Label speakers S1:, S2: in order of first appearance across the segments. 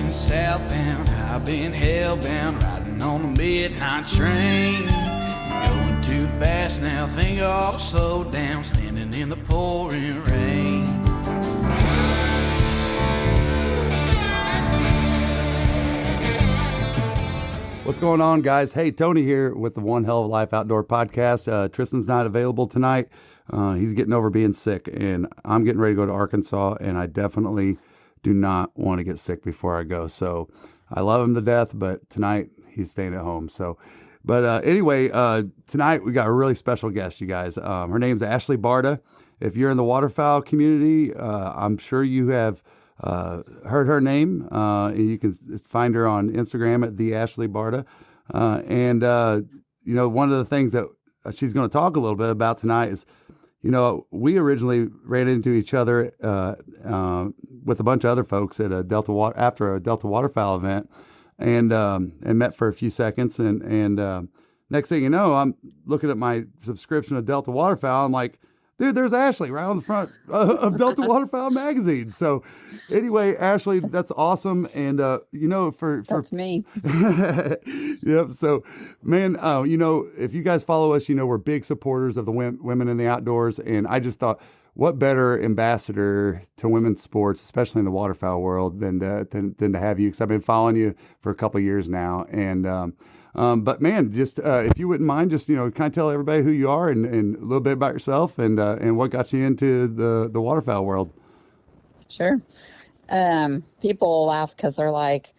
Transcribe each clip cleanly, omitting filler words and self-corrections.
S1: heading southbound. I've been hellbound, riding on the midnight train. Going too fast now, think I'll slow down, standing in the pouring rain.
S2: What's going on, guys? Hey, Tony here with the One Hell of a Life Outdoor podcast. Tristan's not available tonight. He's getting over being sick, and I'm getting ready to go to Arkansas, and I definitely do not want to get sick before I go. So I love him to death, but tonight he's staying at home. So, but anyway, tonight we got a really special guest, you guys. Her name's Ashley Barta. If you're in the waterfowl community, I'm sure you have heard her name. You can find her on Instagram at the Ashley Barta. And you know, one of the things that she's going to talk a little bit about tonight is, you know, we originally ran into each other with a bunch of other folks at after a Delta Waterfowl event, and met for a few seconds, and next thing you know, I'm looking at my subscription to Delta Waterfowl. I'm like, dude, there's Ashley right on the front of Delta Waterfowl magazine. So anyway, Ashley, that's awesome. And, you know,
S3: that's me.
S2: Yep. So, man, you know, if you guys follow us, you know, we're big supporters of the women in the outdoors. And I just thought, what better ambassador to women's sports, especially in the waterfowl world, than to have you? Because I've been following you for a couple of years now. And, but man, just if you wouldn't mind, just, you know, kind of tell everybody who you are and a little bit about yourself and what got you into the waterfowl world.
S3: Sure. People laugh because they're like,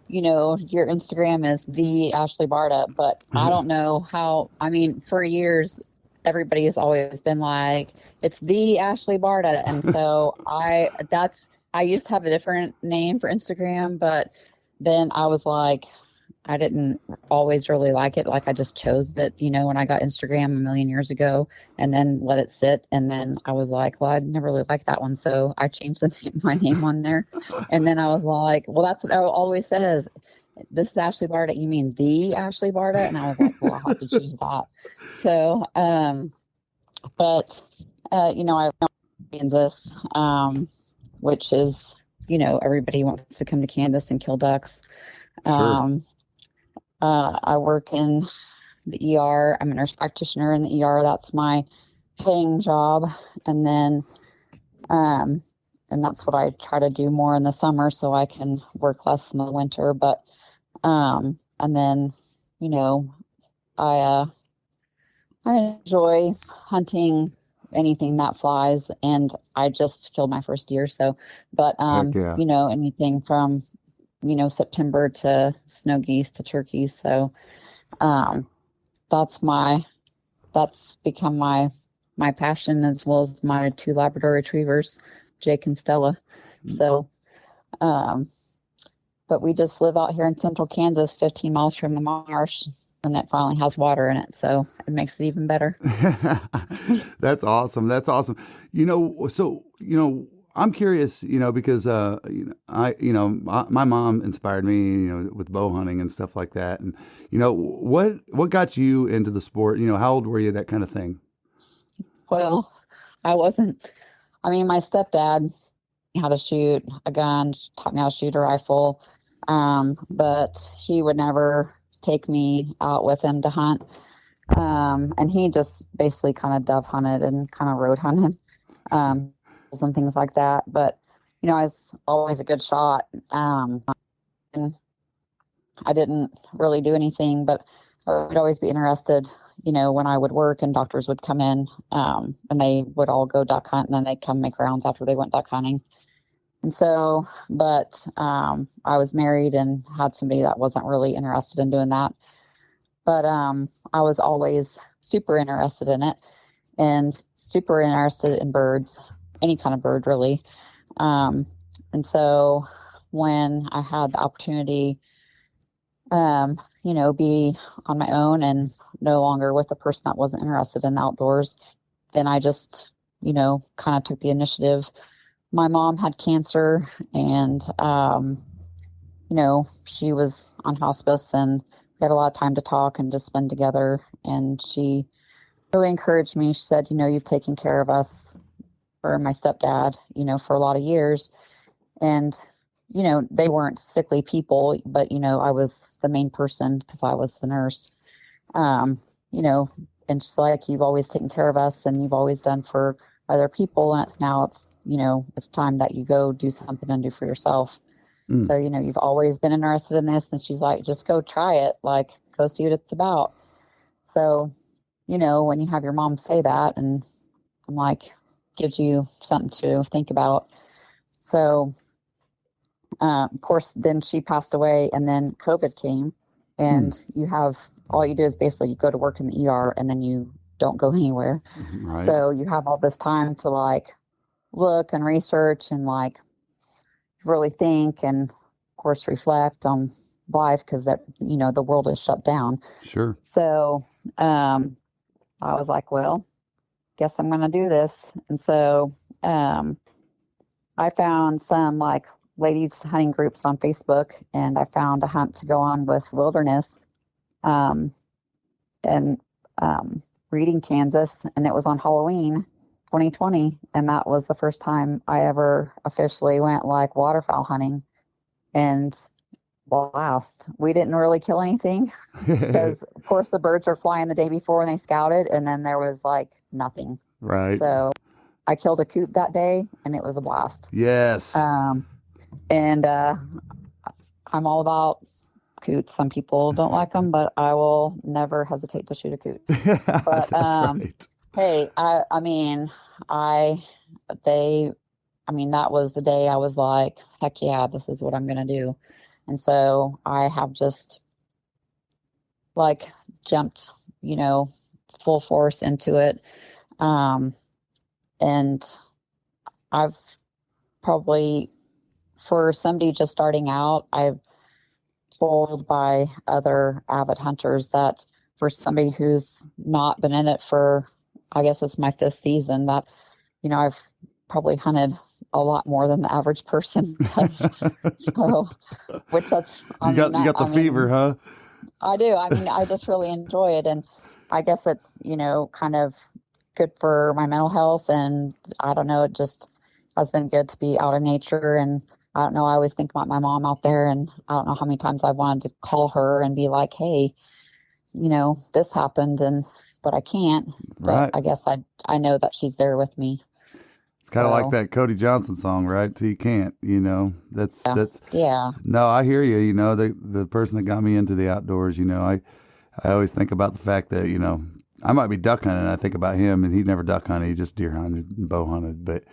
S3: you know, your Instagram is the Ashley Barta, but I don't know how. I mean, for years, everybody has always been like, it's the Ashley Barta, and so I used to have a different name for Instagram, but then I was like, I didn't always really like it. Like, I just chose it, you know, when I got Instagram a million years ago, and then let it sit. And then I was like, well, I never really liked that one. So I changed my name on there. And then I was like, well, that's what I always says. This is Ashley Barta. You mean the Ashley Barta? And I was like, well, I'll have to choose that. So, you know, I live in Kansas, which is, you know, everybody wants to come to Kansas and kill ducks.
S2: Sure.
S3: I work in the ER. I'm a nurse practitioner in the ER. That's my paying job. And then, and that's what I try to do more in the summer so I can work less in the winter. But, and then, you know, I enjoy hunting anything that flies, and I just killed my first deer. So, but,
S2: Yeah.
S3: you know, anything from, you know, September to snow geese to turkeys. So, that's become my passion, as well as my two Labrador retrievers, Jake and Stella. So, but we just live out here in central Kansas, 15 miles from the marsh, and it finally has water in it. So it makes it even better.
S2: That's awesome. That's awesome. You know, so, you know, I'm curious, you know, because, my mom inspired me, you know, with bow hunting and stuff like that. And, you know, what got you into the sport? You know, how old were you, that kind of thing?
S3: Well, my stepdad how to shoot a gun, taught me how to shoot a rifle. But he would never take me out with him to hunt. And he just basically kind of dove hunted and kind of road hunted. And things like that. But, you know, I was always a good shot. And I didn't really do anything, but I would always be interested, you know, when I would work and doctors would come in, and they would all go duck hunt, and then they'd come make rounds after they went duck hunting. And so, but I was married and had somebody that wasn't really interested in doing that. But I was always super interested in it, and super interested in birds. Any kind of bird, really. And so when I had the opportunity, you know, be on my own and no longer with a person that wasn't interested in the outdoors, then I just, you know, kind of took the initiative. My mom had cancer, and, you know, she was on hospice, and we had a lot of time to talk and just spend together. And she really encouraged me. She said, you know, you've taken care of us, or my stepdad, you know, for a lot of years. And, they weren't sickly people, but, I was the main person because I was the nurse. Um, you know, and she's like, you've always taken care of us and you've always done for other people. And it's time that you go do something and do for yourself.
S2: Mm.
S3: So, you've always been interested in this. And she's like, just go try it. Like, go see what it's about. So, when you have your mom say that, and I'm like, gives you something to think about. So, of course, then she passed away, and then COVID came, and all you do is basically you go to work in the ER, and then you don't go anywhere.
S2: Right.
S3: So you have all this time to like look and research and like really think, and of course reflect on life, because the world is shut down.
S2: Sure.
S3: So I was like, well, guess I'm going to do this. And so I found some like ladies hunting groups on Facebook, and I found a hunt to go on with Wilderness and Reading, Kansas, and it was on Halloween 2020, and that was the first time I ever officially went like waterfowl hunting. And blast, we didn't really kill anything because of course the birds were flying the day before when they scouted, and then there was like nothing.
S2: Right.
S3: So I killed a coot that day, and it was a blast.
S2: Yes.
S3: And I'm all about coots. Some people don't like them, but I will never hesitate to shoot a coot. But
S2: right.
S3: hey, that was the day I was like, heck yeah, this is what I'm gonna do. And so I have just like jumped, full force into it. And I've probably, for somebody just starting out, I've told by other avid hunters that for somebody who's not been in it for, I guess it's my 5th season, that, I've probably hunted a lot more than the average person does. So, which that's,
S2: you got the fever, huh?
S3: I do. I just really enjoy it. And I guess it's, kind of good for my mental health. And I don't know, it just has been good to be out in nature. And I don't know, I always think about my mom out there, and I don't know how many times I've wanted to call her and be like, hey, this happened, but I can't.
S2: Right.
S3: But I guess I know that she's there with me.
S2: It's kind of like that Cody Johnson song, right? Till you can't, that's
S3: yeah.
S2: No, I hear you. The person that got me into the outdoors, I always think about the fact that, I might be duck hunting. I think about him, and he never duck hunted. He just deer hunted and bow hunted. But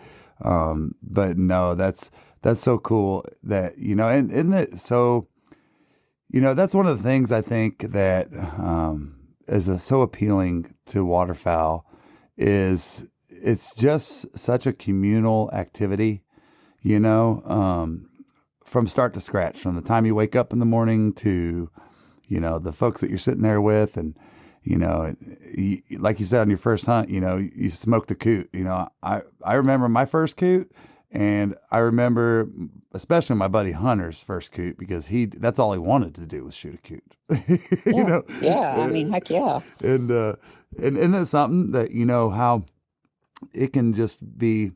S2: no, that's so cool that, and isn't it so, that's one of the things I think that is so appealing to waterfowl is it's just such a communal activity, from start to scratch, from the time you wake up in the morning to, the folks that you're sitting there with. And, like you said on your first hunt, you smoked a coot. I remember my first coot, and I remember especially my buddy Hunter's first coot, because that's all he wanted to do was shoot a coot.
S3: Yeah. Yeah. Heck yeah.
S2: And isn't it something that, how it can just be,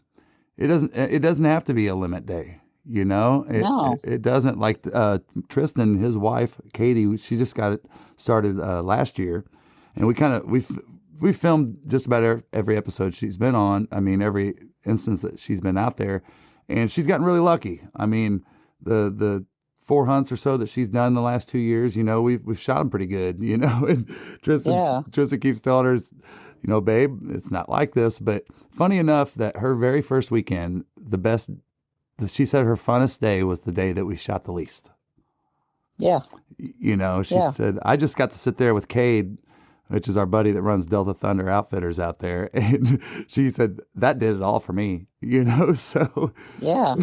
S2: it doesn't have to be a limit day,
S3: No.
S2: It doesn't, like Tristan, his wife, Kade, she just got it started last year, and we filmed just about every episode she's been on. Every instance that she's been out there, and she's gotten really lucky. The 4 hunts or so that she's done in the last 2 years, we've shot them pretty good, and Tristan keeps telling her, babe, it's not like this. But funny enough that her very first weekend, she said her funnest day was the day that we shot the least.
S3: Yeah.
S2: She said, I just got to sit there with Kade, which is our buddy that runs Delta Thunder Outfitters out there. And she said, that did it all for me, so.
S3: Yeah.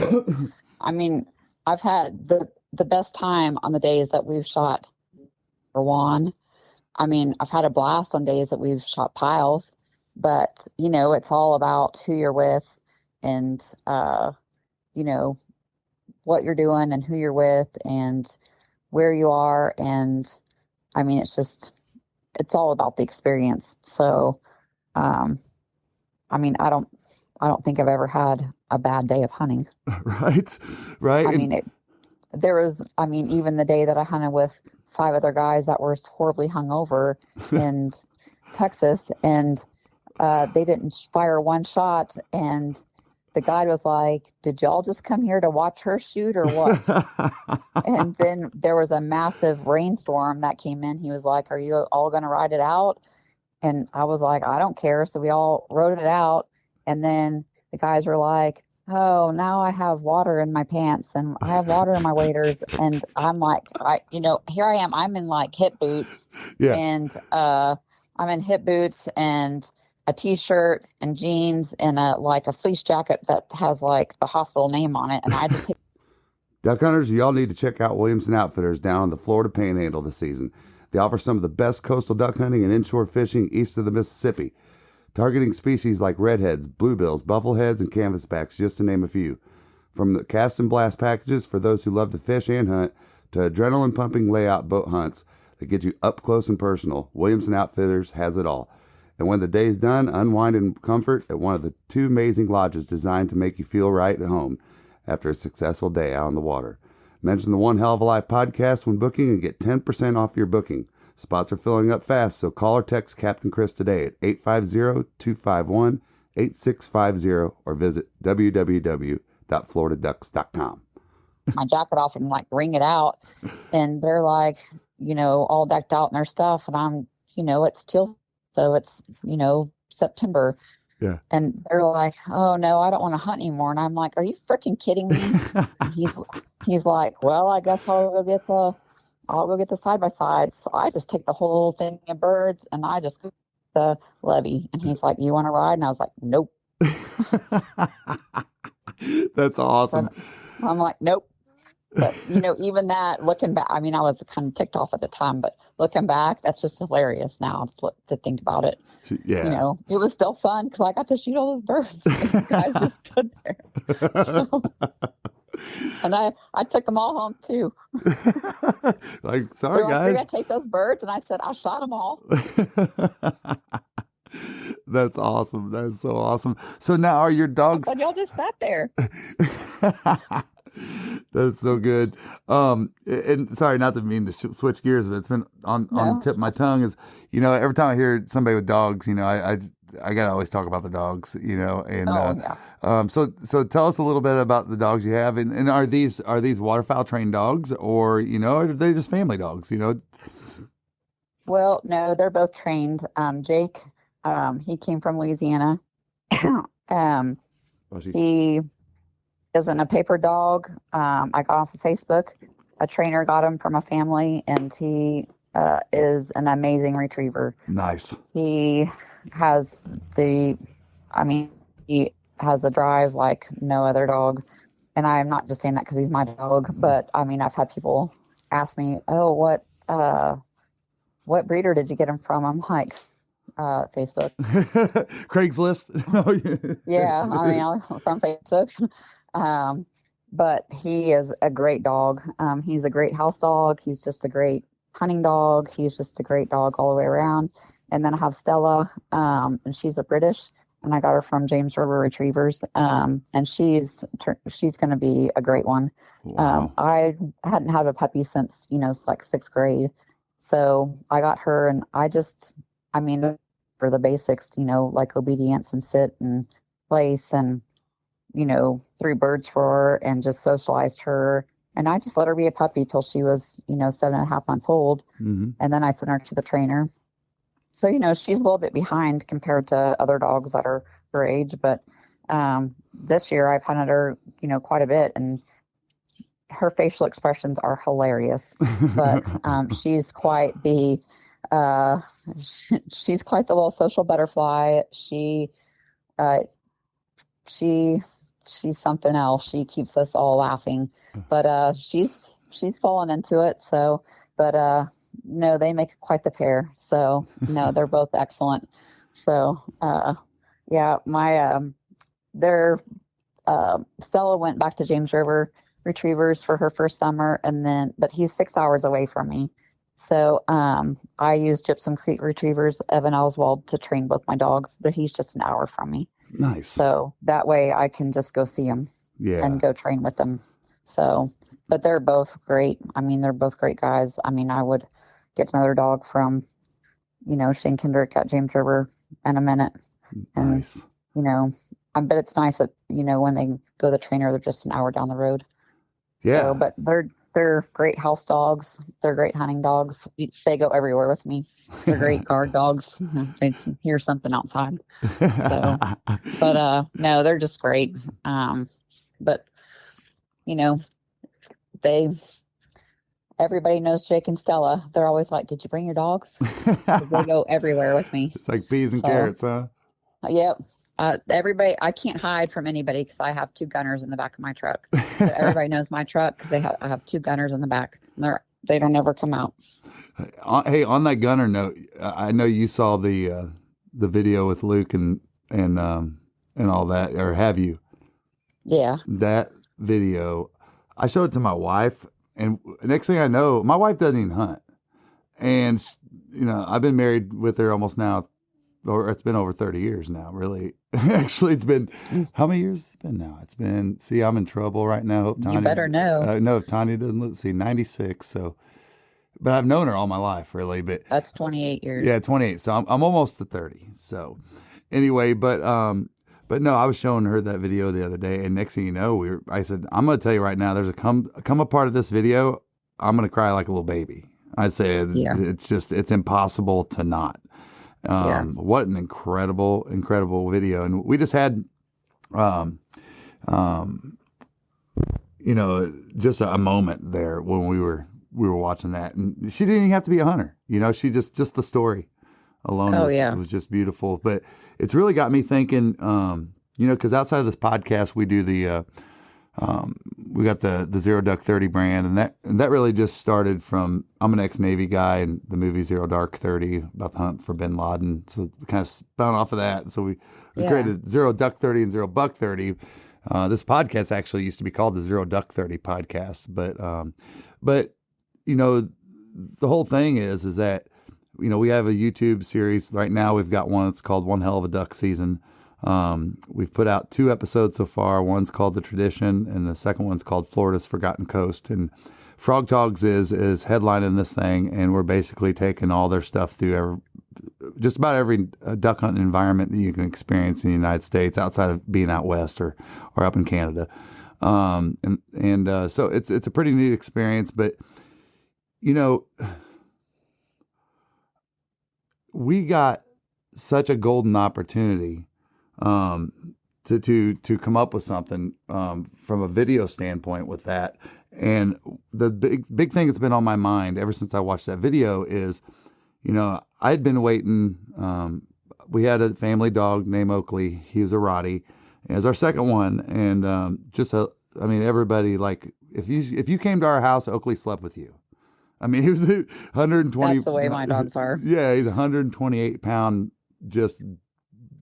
S3: I've had the best time on the days that we've shot for one. I've had a blast on days that we've shot piles, but, it's all about who you're with and, what you're doing and who you're with and where you are. And it's all about the experience. So, I don't think I've ever had a bad day of hunting.
S2: Right.
S3: there was, I mean, even the day that I hunted with 5 other guys that were horribly hungover in Texas, and they didn't fire one shot, and the guide was like, "Did y'all just come here to watch her shoot or what?" And then there was a massive rainstorm that came in. He was like, "Are you all going to ride it out?" And I was like, "I don't care." So we all rode it out. And then the guys were like, "Oh, now I have water in my pants and I have water in my waders." And I'm like, here I am. I'm in like hip boots,
S2: Yeah.
S3: and I'm in hip boots and a t-shirt and jeans and a fleece jacket that has like the hospital name on it. And I just take
S2: Duck hunters, y'all need to check out Williamson Outfitters down in the Florida Panhandle this season. They offer some of the best coastal duck hunting and inshore fishing east of the Mississippi, targeting species like redheads, bluebills, buffleheads, and canvasbacks, just to name a few. From the cast and blast packages for those who love to fish and hunt, to adrenaline-pumping layout boat hunts that get you up close and personal, Williamson Outfitters has it all. And when the day's done, unwind in comfort at one of the 2 amazing lodges designed to make you feel right at home after a successful day out on the water. Mention the One Hell of a Life podcast when booking and get 10% off your booking. Spots are filling up fast, so call or text Captain Chris today at 850-251-8650 or visit www.floridaducks.com.
S3: my jacket off and like wring it out. And they're like, all decked out in their stuff. And I'm, it's still, so it's, September.
S2: Yeah.
S3: And they're like, "Oh no, I don't want to hunt anymore." And I'm like, "Are you freaking kidding me?" And he's like, "Well, I guess I'll go get the side by side." So I just take the whole thing of birds and I just go the levee. And he's like, "You want to ride?" And I was like, "Nope."
S2: That's awesome.
S3: So I'm like, "Nope." But even that, looking back, I mean, I was kind of ticked off at the time, but looking back, that's just hilarious now to think about it.
S2: Yeah.
S3: It was still fun because I got to shoot all those birds. And the guys just stood there. So, and I took them all home too.
S2: Like, sorry,
S3: They're like,
S2: guys.
S3: "We're gonna take those birds," and I said, "I shot them all."
S2: That's awesome. That's so awesome. So now are your dogs?
S3: I said, "Y'all just sat there."
S2: That's so good. And sorry, not to mean to switch gears, but it's been on the tip of my tongue is, every time I hear somebody with dogs, I gotta always talk about the dogs, and
S3: Yeah.
S2: So tell us a little bit about the dogs you have, and are these waterfowl trained dogs, or are they just family dogs?
S3: Well, no, they're both trained. Jake, he came from Louisiana. He isn't a paper dog. I got off of Facebook. A trainer got him from a family, and he is an amazing retriever.
S2: Nice.
S3: He has he has a drive like no other dog. And I'm not just saying that because he's my dog, but I mean, I've had people ask me, "Oh, what breeder did you get him from?" I'm like, Facebook.
S2: Craigslist.
S3: Yeah, I mean, from Facebook. But he is a great dog. He's a great house dog. He's just a great hunting dog. He's just a great dog all the way around. And then I have Stella, and she's a British, and I got her from James River Retrievers. And she's going to be a great one.
S2: Wow.
S3: I hadn't had a puppy since, like 6th grade. So I got her, and for the basics, like obedience and sit and place and, threw birds for her and just socialized her. And I just let her be a puppy till she was, 7.5 months old.
S2: Mm-hmm.
S3: And then I sent her to the trainer. So, she's a little bit behind compared to other dogs that are her age. But this year I've hunted her, quite a bit. And her facial expressions are hilarious. But she's quite the she's quite the little social butterfly. She's something else. She keeps us all laughing, but she's fallen into it. So, but no, they make quite the pair. So no, they're both excellent. So yeah, Stella went back to James River Retrievers for her first summer, but he's 6 hours away from me. So I use Gypsum Creek Retrievers, Evan Oswald, to train both my dogs. He's just an hour from me.
S2: Nice.
S3: So that way I can just go see him
S2: Yeah.
S3: and go train with them. So, but they're both great. I mean, they're both great guys. I mean, I would get another dog from, Shane Kendrick at James River in a minute. And,
S2: Nice.
S3: I bet it's nice that, when they go to the trainer, they're just an hour down the road.
S2: Yeah.
S3: So, but they're great house dogs. They're great hunting dogs. They go everywhere with me. They're great guard dogs. They hear something outside. So, but no, they're just great. But everybody knows Jake and Stella. They're always like, "Did you bring your dogs?" 'Cause they go everywhere with me.
S2: It's like peas and carrots, huh?
S3: Yep. Everybody, I can't hide from anybody because I have 2 gunners in the back of my truck. So everybody knows my truck because I have 2 gunners in the back. They don't ever come out.
S2: Hey, on that gunner note, I know you saw the video with Luke and all that, or have you?
S3: Yeah.
S2: That video, I showed it to my wife, and next thing I know, my wife doesn't even hunt, and I've been married with her almost now, or it's been over 30 years now, really. Actually, it's been, how many years it's been now? It's been, see, I'm in trouble right now. Hope Tanya,
S3: You better know.
S2: No, if Tanya doesn't look, see, 96. So, but I've known her all my life, really. But
S3: That's 28 years.
S2: yeah, 28. So I'm almost to 30. So anyway, but no, I was showing her that video the other day, and next thing you know, I said, I'm going to tell you right now, there's a come a part of this video, I'm going to cry like a little baby. I said,
S3: Yeah.
S2: it's impossible to not. What an incredible video. And we just had, just a moment there when we were watching that, and she didn't even have to be a hunter. She just the story alone was just beautiful. But it's really got me thinking, because outside of this podcast, we do we got the Zero Duck 30 brand, and that really just started from, I'm an ex-Navy guy, and the movie Zero Dark 30 about the hunt for bin Laden. So we kind of spun off of that. So we created Zero Duck 30 and Zero Buck 30. This podcast actually used to be called the Zero Duck 30 podcast, but the whole thing is that, we have a YouTube series right now. We've got one that's called One Hell of a Duck Season. We've put out 2 episodes so far. One's called The Tradition, and the second one's called Florida's Forgotten Coast. And Frog Togs is headlining this thing, and we're basically taking all their stuff through just about every duck hunting environment that you can experience in the United States outside of being out west or up in Canada. So it's a pretty neat experience. But we got such a golden opportunity to come up with something from a video standpoint with that. And the big thing that's been on my mind ever since I watched that video is, I'd been waiting. We had a family dog named Oakley. He was a Rottie. It was our second one, and everybody, like, if you came to our house, Oakley slept with you. I mean, he was 120.
S3: That's the way my dogs are.
S2: Yeah, he's 128 pound, just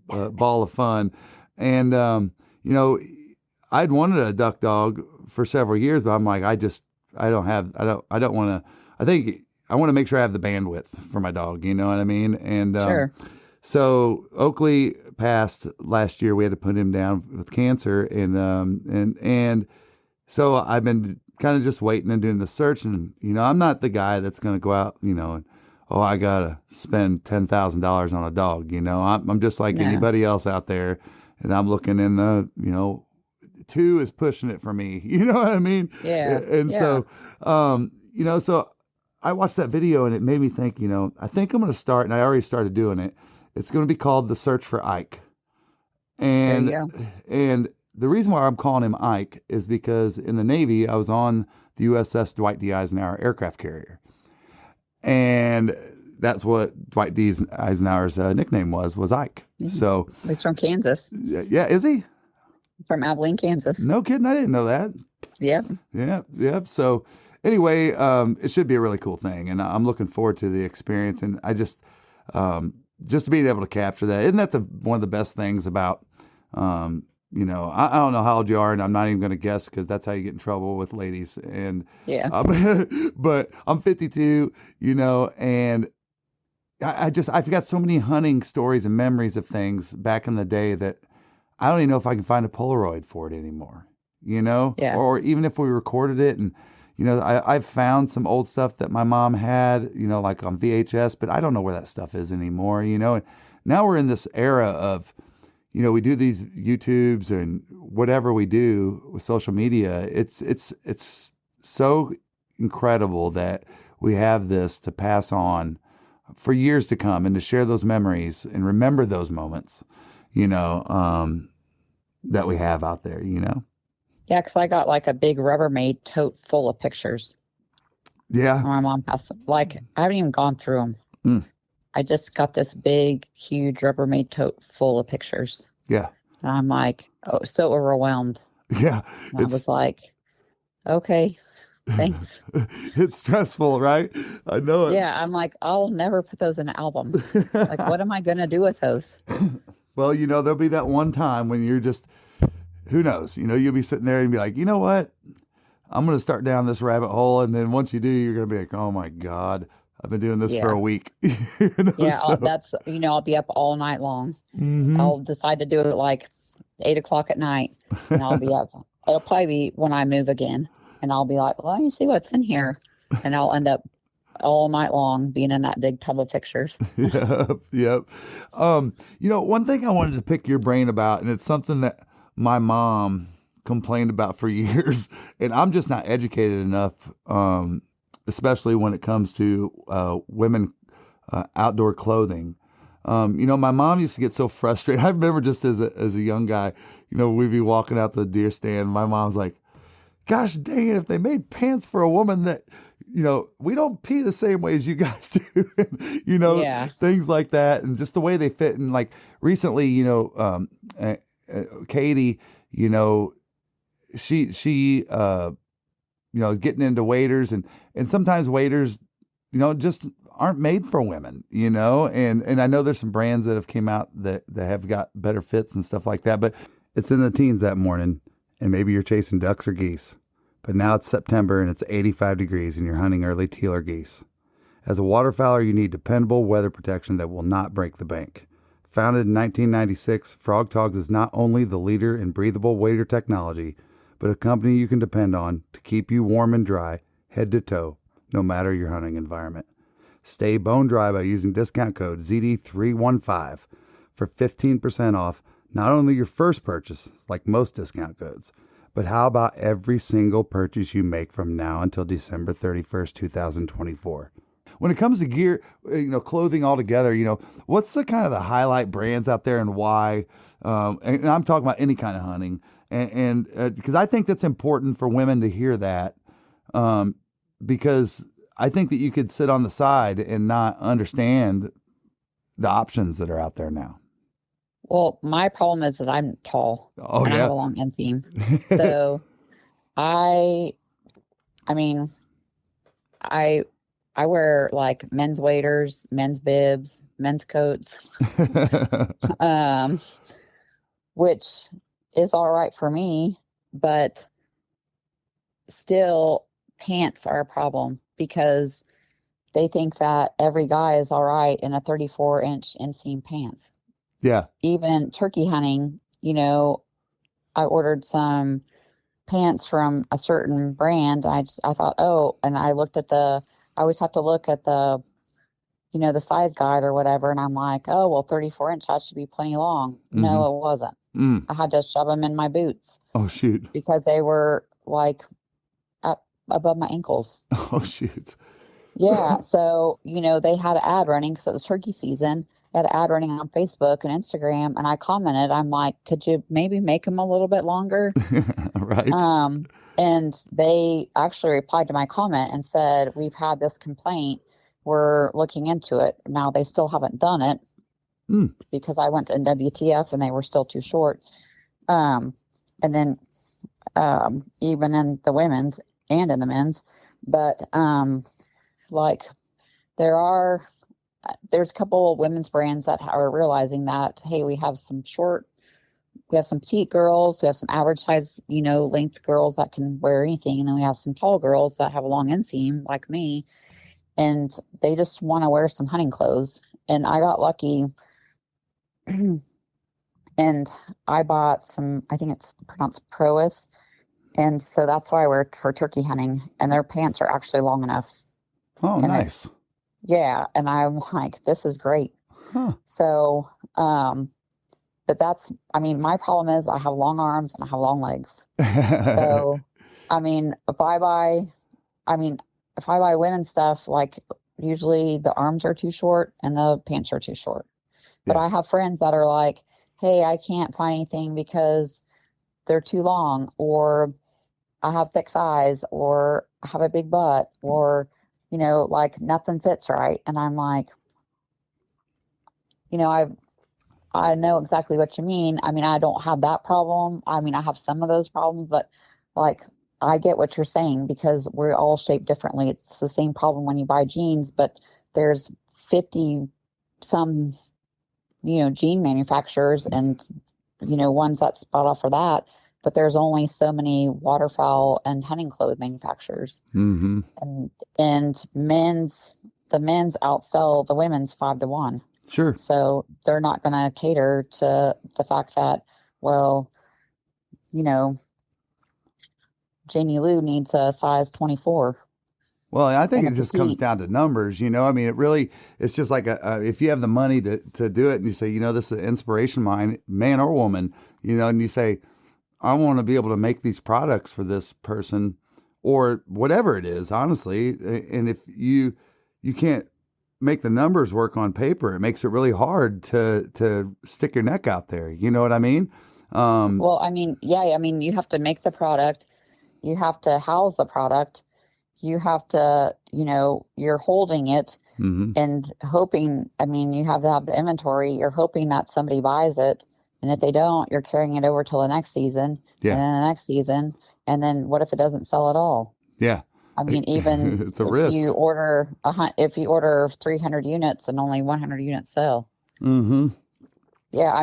S2: ball of fun. And, I'd wanted a duck dog for several years, but I'm like, I don't want to, I think I want to make sure I have the bandwidth for my dog. You know what I mean? And,
S3: Sure.
S2: So Oakley passed last year. We had to put him down with cancer. And so I've been kind of just waiting and doing the search. And, I'm not the guy that's going to go out, and, I got to spend $10,000 on a dog. I'm just like anybody else out there. And I'm looking in the, 2 is pushing it for me. You know what I mean?
S3: Yeah.
S2: And so, so I watched that video and it made me think, I think I'm going to start, and I already started doing it. It's going to be called The Search for Ike. And,
S3: There you go.
S2: and the reason why I'm calling him Ike is because in the Navy, I was on the USS Dwight D. Eisenhower aircraft carrier. And that's what Dwight D. Eisenhower's nickname was Ike.
S3: Mm-hmm.
S2: So
S3: He's from Kansas,
S2: yeah, is he?
S3: from Abilene, Kansas.
S2: No kidding, I didn't know that.
S3: Yep.
S2: Yeah. So anyway, it should be a really coll thing, and I'm looking forward to the experience. And I just being able to capture that, isn't that one of the best things about? I don't know how old you are, and I'm not even going to guess because that's how you get in trouble with ladies. And
S3: Yeah.
S2: but I'm 52, and I've got so many hunting stories and memories of things back in the day that I don't even know if I can find a Polaroid for it anymore.
S3: Yeah.
S2: or even if we recorded it. And, I've found some old stuff that my mom had, like on VHS, but I don't know where that stuff is anymore, and now we're in this era of, we do these YouTubes and whatever we do with social media. It's so incredible that we have this to pass on for years to come and to share those memories and remember those moments, that we have out there,
S3: Yeah, because I got like a big Rubbermaid tote full of pictures.
S2: Yeah.
S3: My mom passed. Like, I haven't even gone through them.
S2: Mm.
S3: I just got this big, huge Rubbermaid tote full of pictures.
S2: Yeah.
S3: And I'm like, oh, so overwhelmed.
S2: Yeah.
S3: And I was like, okay, thanks.
S2: It's stressful, right? I know it.
S3: Yeah, I'm like, I'll never put those in an album. Like, what am I going to do with those?
S2: Well, there'll be that one time when you're just, who knows, you'll be sitting there and be like, you know what? I'm going to start down this rabbit hole. And then once you do, you're going to be like, oh my God, I've been doing this for a week.
S3: That's, I'll be up all night long.
S2: Mm-hmm.
S3: I'll decide to do it at like 8:00 at night, and I'll be up. It'll probably be when I move again, and I'll be like, well, let me see what's in here. And I'll end up all night long being in that big tub of pictures.
S2: Yep. One thing I wanted to pick your brain about, and it's something that my mom complained about for years, and I'm just not educated enough, especially when it comes to women outdoor clothing. My mom used to get so frustrated. I remember just as a young guy, we'd be walking out the deer stand. My mom's like, gosh dang it, if they made pants for a woman that, we don't pee the same way as you guys do, things like that. And just the way they fit. And like recently, Katie, she is getting into waders, and sometimes waders, just aren't made for women, and I know there's some brands that have came out that have got better fits and stuff like that, but it's in the teens that morning, and maybe you're chasing ducks or geese, but now it's September and it's 85 degrees and you're hunting early teal or geese. As a waterfowler, you need dependable weather protection that will not break the bank. Founded in 1996, Frog Togs is not only the leader in breathable wader technology, but a company you can depend on to keep you warm and dry, head to toe, no matter your hunting environment. Stay bone dry by using discount code ZD315 for 15% off not only your first purchase, like most discount codes, but how about every single purchase you make from now until December 31st, 2024? When it comes to gear, clothing altogether, what's the kind of the highlight brands out there and why? And I'm talking about any kind of hunting, and because I think that's important for women to hear that, because I think that you could sit on the side and not understand the options that are out there now.
S3: Well, my problem is that I'm tall.
S2: Oh,
S3: and
S2: yeah.
S3: I have a long inseam. So I wear like men's waders, men's bibs, men's coats, which is all right for me, but still pants are a problem because they think that every guy is all right in a 34-inch inseam pants.
S2: Yeah. Even
S3: turkey hunting, I ordered some pants from a certain brand. I thought, and I looked at I always have to look at the size guide or whatever. And I'm like, 34-inch, that should be plenty long. Mm-hmm. No, it wasn't. I had to shove them in my boots.
S2: Oh, shoot.
S3: Because they were like up above my ankles.
S2: Oh, shoot.
S3: Yeah. So, they had an ad running because it was turkey season. They had an ad running on Facebook and Instagram. And I commented, I'm like, could you maybe make them a little bit longer?
S2: Right.
S3: And they actually replied to my comment and said, we've had this complaint. We're looking into it. Now, they still haven't done it because I went to WTF and they were still too short. And then even in the women's and in the men's. But there's a couple of women's brands that are realizing that, hey, we have some petite girls, we have some average size, length girls that can wear anything. And then we have some tall girls that have a long inseam like me. And they just want to wear some hunting clothes. And I got lucky. And I bought some, I think it's pronounced Prois. And so that's why I wear it for turkey hunting, and their pants are actually long enough.
S2: Oh,
S3: And
S2: nice.
S3: Yeah. And I'm like, this is great.
S2: Huh.
S3: So, but my problem is I have long arms and I have long legs. So, I mean, if I buy women's stuff, like usually the arms are too short and the pants are too short. But
S2: Yeah.
S3: I have friends that are like, hey, I can't find anything because they're too long, or I have thick thighs, or I have a big butt, or, like nothing fits right. And I'm like, I know exactly what you mean. I mean, I don't have that problem. I mean, I have some of those problems, but like, I get what you're saying because we're all shaped differently. It's the same problem when you buy jeans, but there's 50 some, jean manufacturers and, ones that spot off for that. But there's only so many waterfowl and hunting clothes manufacturers.
S2: Mm-hmm.
S3: And the men's outsell the women's 5-1.
S2: Sure.
S3: So they're not going to cater to the fact that, well, Janie Lou needs a size 24.
S2: Well, I think
S3: And
S2: it just comes down to numbers, I mean, it's just like if you have the money to do it and you say, this is an inspiration mine, man or woman, and you say, I want to be able to make these products for this person or whatever it is, honestly. And if you can't make the numbers work on paper, it makes it really hard to stick your neck out there. You know what I mean?
S3: Well, I mean, yeah, you have to make the product, you have to house the product, you have to, you're holding it
S2: Mm-hmm.
S3: and hoping, you have to have the inventory, you're hoping that somebody buys it. And if they don't, you're carrying it over till the next season,
S2: Yeah.
S3: and then the next season. And then what if it doesn't sell at all?
S2: Yeah.
S3: I mean, even
S2: it's a
S3: if
S2: risk.
S3: you order if you order 300 units and only 100 units sell.
S2: Mm-hmm.
S3: Yeah,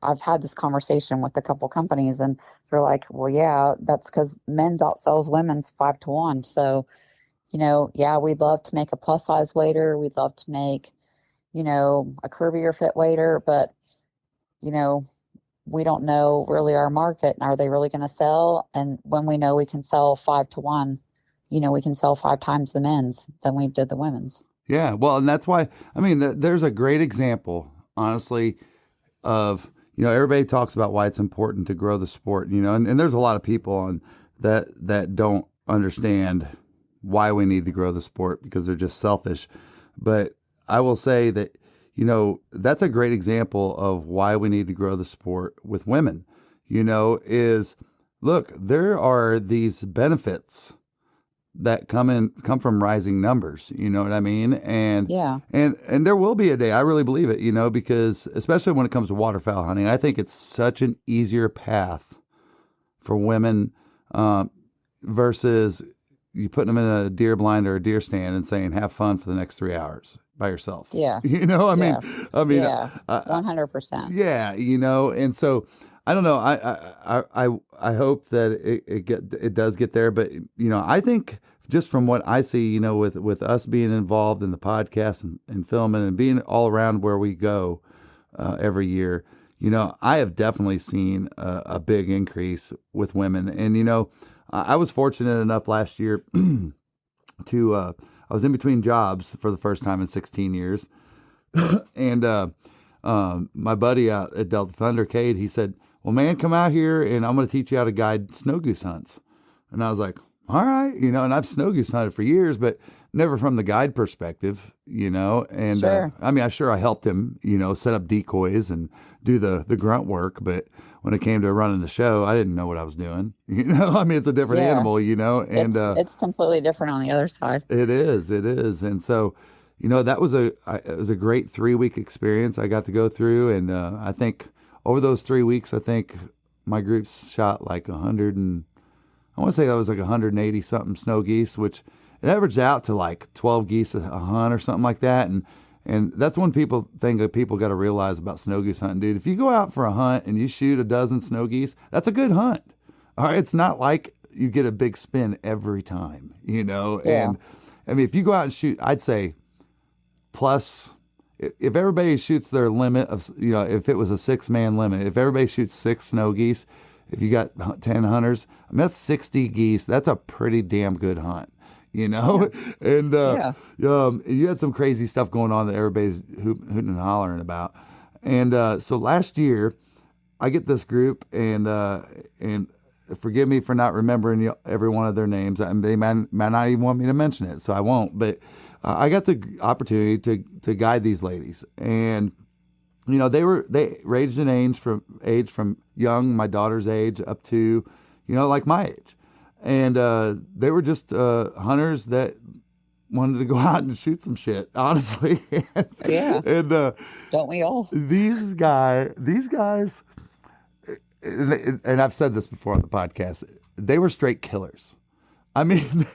S3: I've had this conversation with a couple companies, and they're like, well, yeah, that's because men's outsells women's 5-1. So, yeah, we'd love to make a plus size wader. We'd love to make, a curvier fit wader, but, we don't know really our market. And are they really going to sell? And when we know we can sell 5-1, we can sell 5 times the men's than we did the women's.
S2: Yeah. Well, and that's why, there's a great example, honestly, of, everybody talks about why it's important to grow the sport, and there's a lot of people on that don't understand why we need to grow the sport because they're just selfish. But I will say that, that's a great example of why we need to grow the sport with women, is look, there are these benefits that come from rising numbers, you know what I mean? And
S3: Yeah.
S2: and there will be a day, I really believe it, because especially when it comes to waterfowl hunting, I think it's such an easier path for women versus you putting them in a deer blind or a deer stand and saying, have fun for the next 3 hours by yourself.
S3: Yeah.
S2: I mean,
S3: yeah, 100%.
S2: yeah, and so I don't know. I hope that it does get there, but I think just from what I see, with us being involved in the podcast and filming and being all around where we go every year, I have definitely seen a big increase with women, and I was fortunate enough last year to I was in between jobs for the first time in 16 years, and my buddy out at Delta Thunder, Cade, he said, well, man, come out here and I'm going to teach you how to guide snow goose hunts. And I was like, all right, and I've snow goose hunted for years, but never from the guide perspective, and
S3: Sure.
S2: I helped him, set up decoys and do the grunt work. But when it came to running the show, I didn't know what I was doing. It's a different
S3: Yeah.
S2: animal, and
S3: It's completely different on the other side.
S2: It is. And so, that was it was a great 3-week experience I got to go through. And I think over those 3 weeks, I think my group shot like 100 and I want to say that was like 180 something snow geese, which it averaged out to like 12 geese a hunt or something like that. And that's one thing that people got to realize about snow goose hunting, dude. If you go out for a hunt and you shoot a dozen snow geese, that's a good hunt. All right. It's not like you get a big spin every time,
S3: Yeah.
S2: And if you go out and shoot, I'd say plus, if everybody shoots their limit of, if it was a 6-man limit, if everybody shoots 6 snow geese, if you got 10 hunters, I mean, that's 60 geese. That's a pretty damn good hunt, and you had some crazy stuff going on that everybody's hooting and hollering about. And so last year, I get this group, and forgive me for not remembering every one of their names. They might not even want me to mention it, so I won't. But I got the opportunity to guide these ladies, and they ranged in age from young, my daughter's age, up to like my age, and they were just hunters that wanted to go out and shoot some shit, honestly.
S3: Yeah.
S2: And
S3: don't we all?
S2: These guys. And I've said this before on the podcast, they were straight killers. I mean,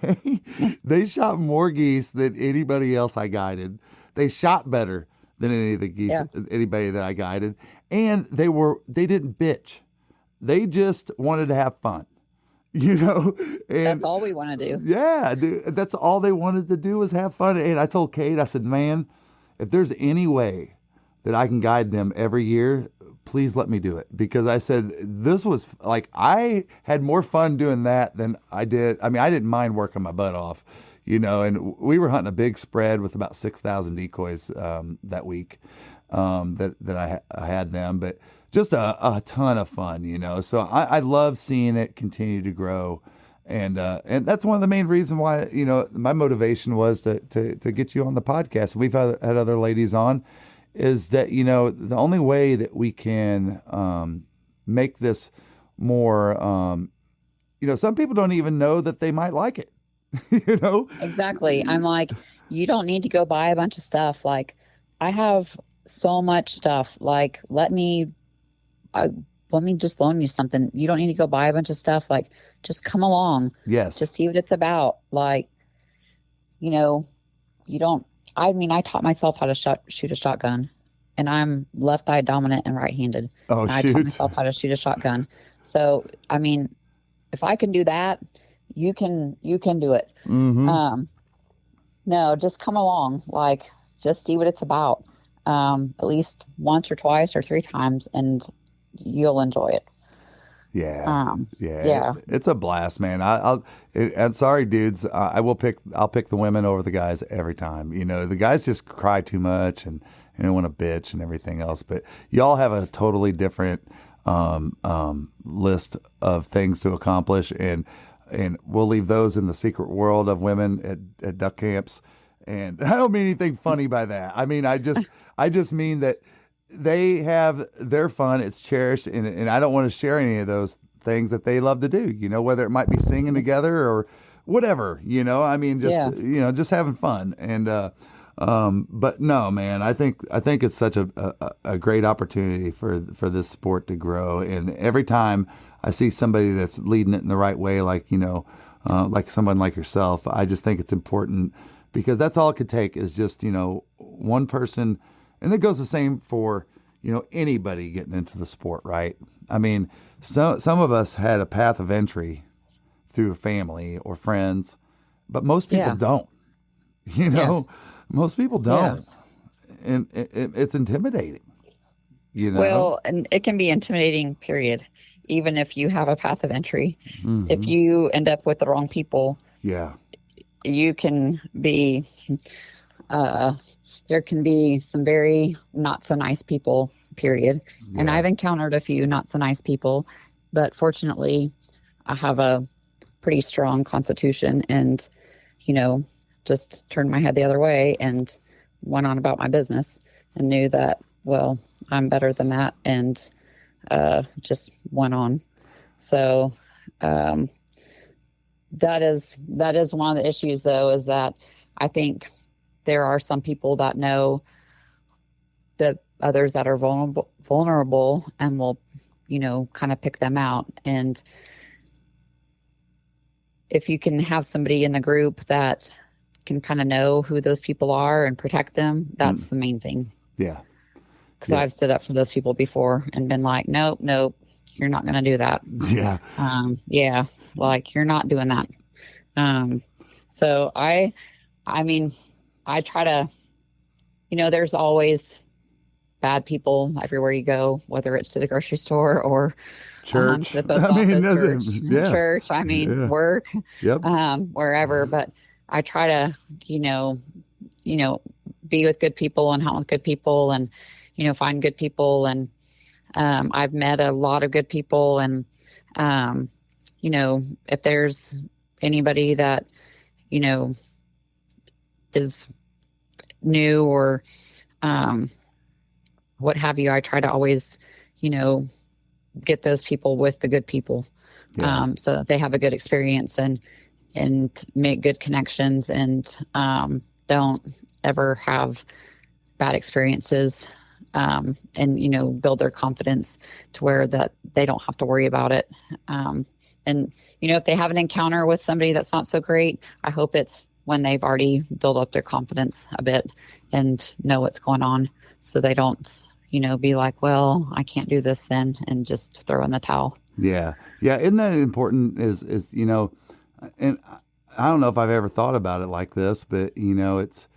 S2: they shot more geese than anybody else I guided. They shot better than any of the geese, anybody that I guided. And they didn't bitch. They just wanted to have fun, And
S3: that's all we want to do.
S2: Yeah, dude, that's all they wanted to do was have fun. And I told Kate, I said, man, if there's any way that I can guide them every year, please let me do it. Because I said, this was like, I had more fun doing that than I did. I mean, I didn't mind working my butt off, and we were hunting a big spread with about 6,000 decoys that week that I had them, but just a ton of fun, So I love seeing it continue to grow. And that's one of the main reasons why, my motivation was to get you on the podcast. We've had other ladies on. Is that, the only way that we can make this more, some people don't even know that they might like it,
S3: Exactly. I'm like, you don't need to go buy a bunch of stuff. Like, I have so much stuff. Like, let me just loan you something. You don't need to go buy a bunch of stuff. Like, just come along.
S2: Yes.
S3: Just see what it's about. Like, you don't. I mean, I taught myself how to shoot a shotgun, and I'm left eye dominant and right-handed.
S2: Oh,
S3: and I taught myself how to shoot a shotgun. So, I mean, if I can do that, you can do it.
S2: Mm-hmm.
S3: No, just come along. Like, just see what it's about. At least once or twice or 3 times, and you'll enjoy it.
S2: Yeah.
S3: Yeah.
S2: It's a blast, man. I'm sorry, dudes. I'll pick the women over the guys every time. The guys just cry too much and want to bitch and everything else. But y'all have a totally different list of things to accomplish, and we'll leave those in the secret world of women at duck camps. And I don't mean anything funny by that. I mean, I just mean that they have their fun. It's cherished, and I don't want to share any of those things that they love to do, whether it might be singing together or whatever, I mean, just, just having fun. And, but no, man, I think it's such a great opportunity for this sport to grow. And every time I see somebody that's leading it in the right way, like, like someone like yourself, I just think it's important, because that's all it could take is just, one person. And it goes the same for, anybody getting into the sport, right? I mean, some of us had a path of entry through a family or friends, but most people don't. Most people don't. Yeah. And it's intimidating,
S3: Well, and it can be intimidating, period. Even if you have a path of entry.
S2: Mm-hmm.
S3: If you end up with the wrong people, you can be... there can be some very not so nice people, period. Yeah. And I've encountered a few not so nice people, but fortunately I have a pretty strong constitution and, just turned my head the other way and went on about my business and knew that, well, I'm better than that, and just went on. So that is one of the issues, though, is that I think there are some people that know that others that are vulnerable and will, kind of pick them out. And if you can have somebody in the group that can kind of know who those people are and protect them, that's the main thing.
S2: Yeah.
S3: Because I've stood up for those people before and been like, nope, you're not going to do that.
S2: Yeah.
S3: Like, you're not doing that. So I mean, I try to, there's always bad people everywhere you go, whether it's to the grocery store or
S2: church,
S3: to the post office,
S2: yeah,
S3: church,
S2: yeah,
S3: work,
S2: yep,
S3: wherever. But I try to, be with good people and hunt with good people and, find good people. And I've met a lot of good people. And, if there's anybody that, is new or what have you, I try to always, get those people with the good people, so that they have a good experience and make good connections and don't ever have bad experiences, and build their confidence to where that they don't have to worry about it. And if they have an encounter with somebody that's not so great, I hope it's when they've already built up their confidence a bit and know what's going on, so they don't be like, well, I can't do this then, and just throw in the towel.
S2: Yeah. Isn't that important? And I don't know if I've ever thought about it like this, but it's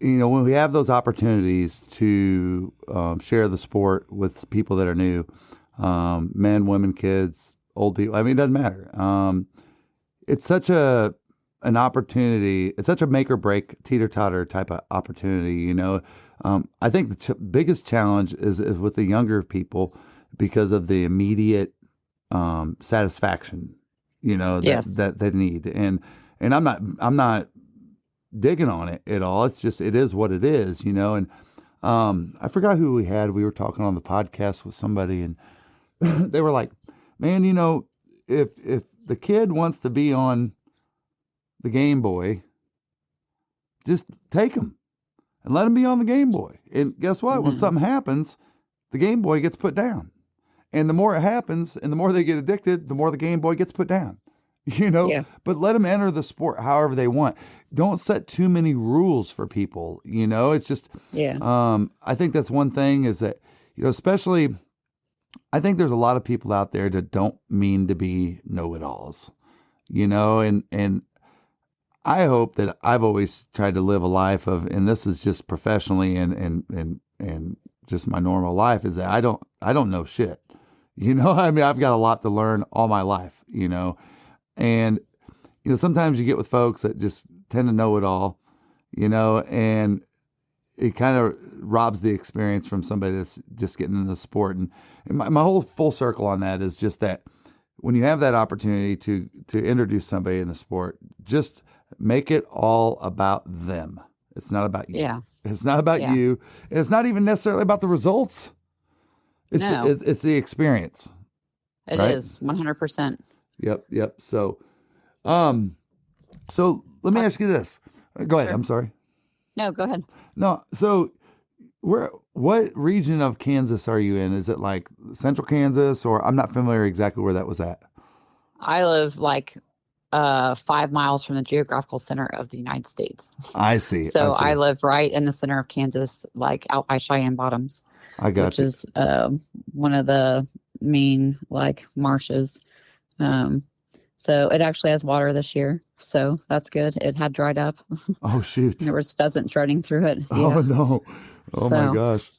S2: when we have those opportunities to share the sport with people that are new, men, women, kids, old people. It doesn't matter. It's such an opportunity. It's such a make or break, teeter totter type of opportunity. I think the biggest challenge is with the younger people because of the immediate satisfaction, that they need. And I'm not digging on it at all. It's just, it is what it is, and I forgot who we had. We were talking on the podcast with somebody and they were like, man, if the kid wants to be on the Game Boy, just take him and let him be on the Game Boy. And guess what? Mm-hmm. When something happens, the Game Boy gets put down. And the more it happens and the more they get addicted, the more the Game Boy gets put down. But let them enter the sport however they want. Don't set too many rules for people. It's just, I think that's one thing is that, especially, I think there's a lot of people out there that don't mean to be know-it-alls, and I hope that I've always tried to live a life of, and this is just professionally and just my normal life, is that I don't know shit. I've got a lot to learn all my life, and, sometimes you get with folks that just tend to know it all, and it kind of robs the experience from somebody that's just getting into the sport. And my whole full circle on that is just that when you have that opportunity to introduce somebody in the sport, just make it all about them. It's not about you.
S3: Yeah.
S2: It's not about you. And it's not even necessarily about the results. It's the experience.
S3: It is 100%.
S2: Yep. So let me ask you this. Go ahead. Sure. I'm sorry.
S3: No, go ahead.
S2: No. So what region of Kansas are you in? Is it like central Kansas, or I'm not familiar exactly where that was at?
S3: I live 5 miles from the geographical center of the United States.
S2: I see.
S3: So I live right in the center of Kansas, out by Cheyenne Bottoms.
S2: I got
S3: which is one of the main marshes. So it actually has water this year, so that's good. It had dried up.
S2: Oh shoot!
S3: There was pheasants running through it.
S2: Oh no! Oh my gosh!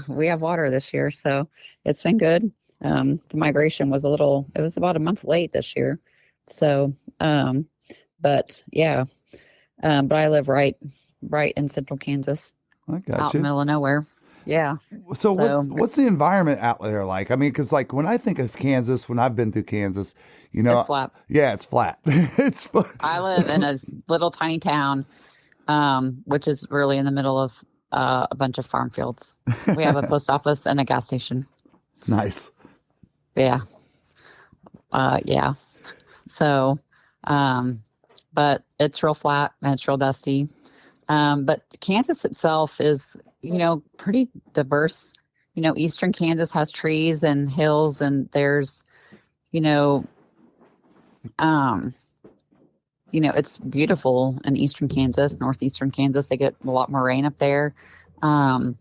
S3: We have water this year, so it's been good. The migration was it was about a month late this year. So, but I live right in central Kansas.
S2: I got
S3: out
S2: you.
S3: in the middle of nowhere. Yeah.
S2: So what's the environment out there like? Because when I think of Kansas, when I've been through Kansas,
S3: it's flat.
S2: Yeah, it's flat.
S3: I live in a little tiny town, which is really in the middle of a bunch of farm fields. We have a post office and a gas station.
S2: Nice.
S3: Yeah. Yeah. So, but it's real flat and it's real dusty. But Kansas itself is, pretty diverse. Eastern Kansas has trees and hills, and there's, it's beautiful in Eastern Kansas, Northeastern Kansas. They get a lot more rain up there. And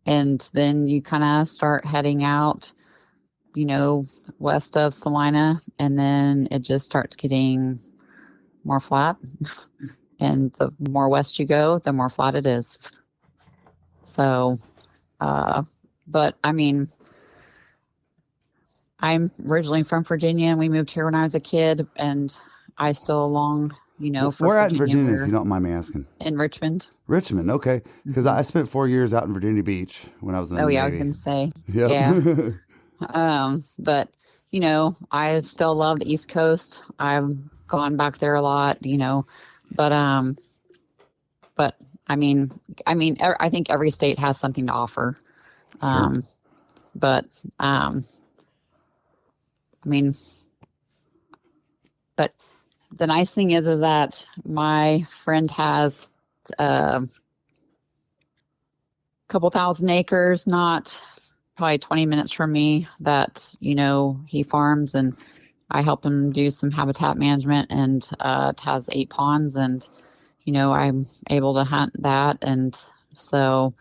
S3: then you kind of start heading out, west of Salina, and then it just starts getting more flat. And the more west you go, the more flat it is. So, but I'm originally from Virginia, and we moved here when I was a kid, and I still long, for
S2: Where at in Virginia, if
S3: We're
S2: you don't mind me asking?
S3: in Richmond.
S2: Richmond, okay. Because I spent 4 years out in Virginia Beach when I was in the
S3: Oh
S2: Navy.
S3: yeah, I was going to say,
S2: Yep.
S3: yeah. But I still love the East Coast. I've gone back there a lot, but I think every state has something to offer.
S2: Sure.
S3: But but the nice thing is that my friend has a couple thousand acres, not probably 20 minutes from me, that he farms, and I help him do some habitat management, and it has 8 ponds, and I'm able to hunt that. And so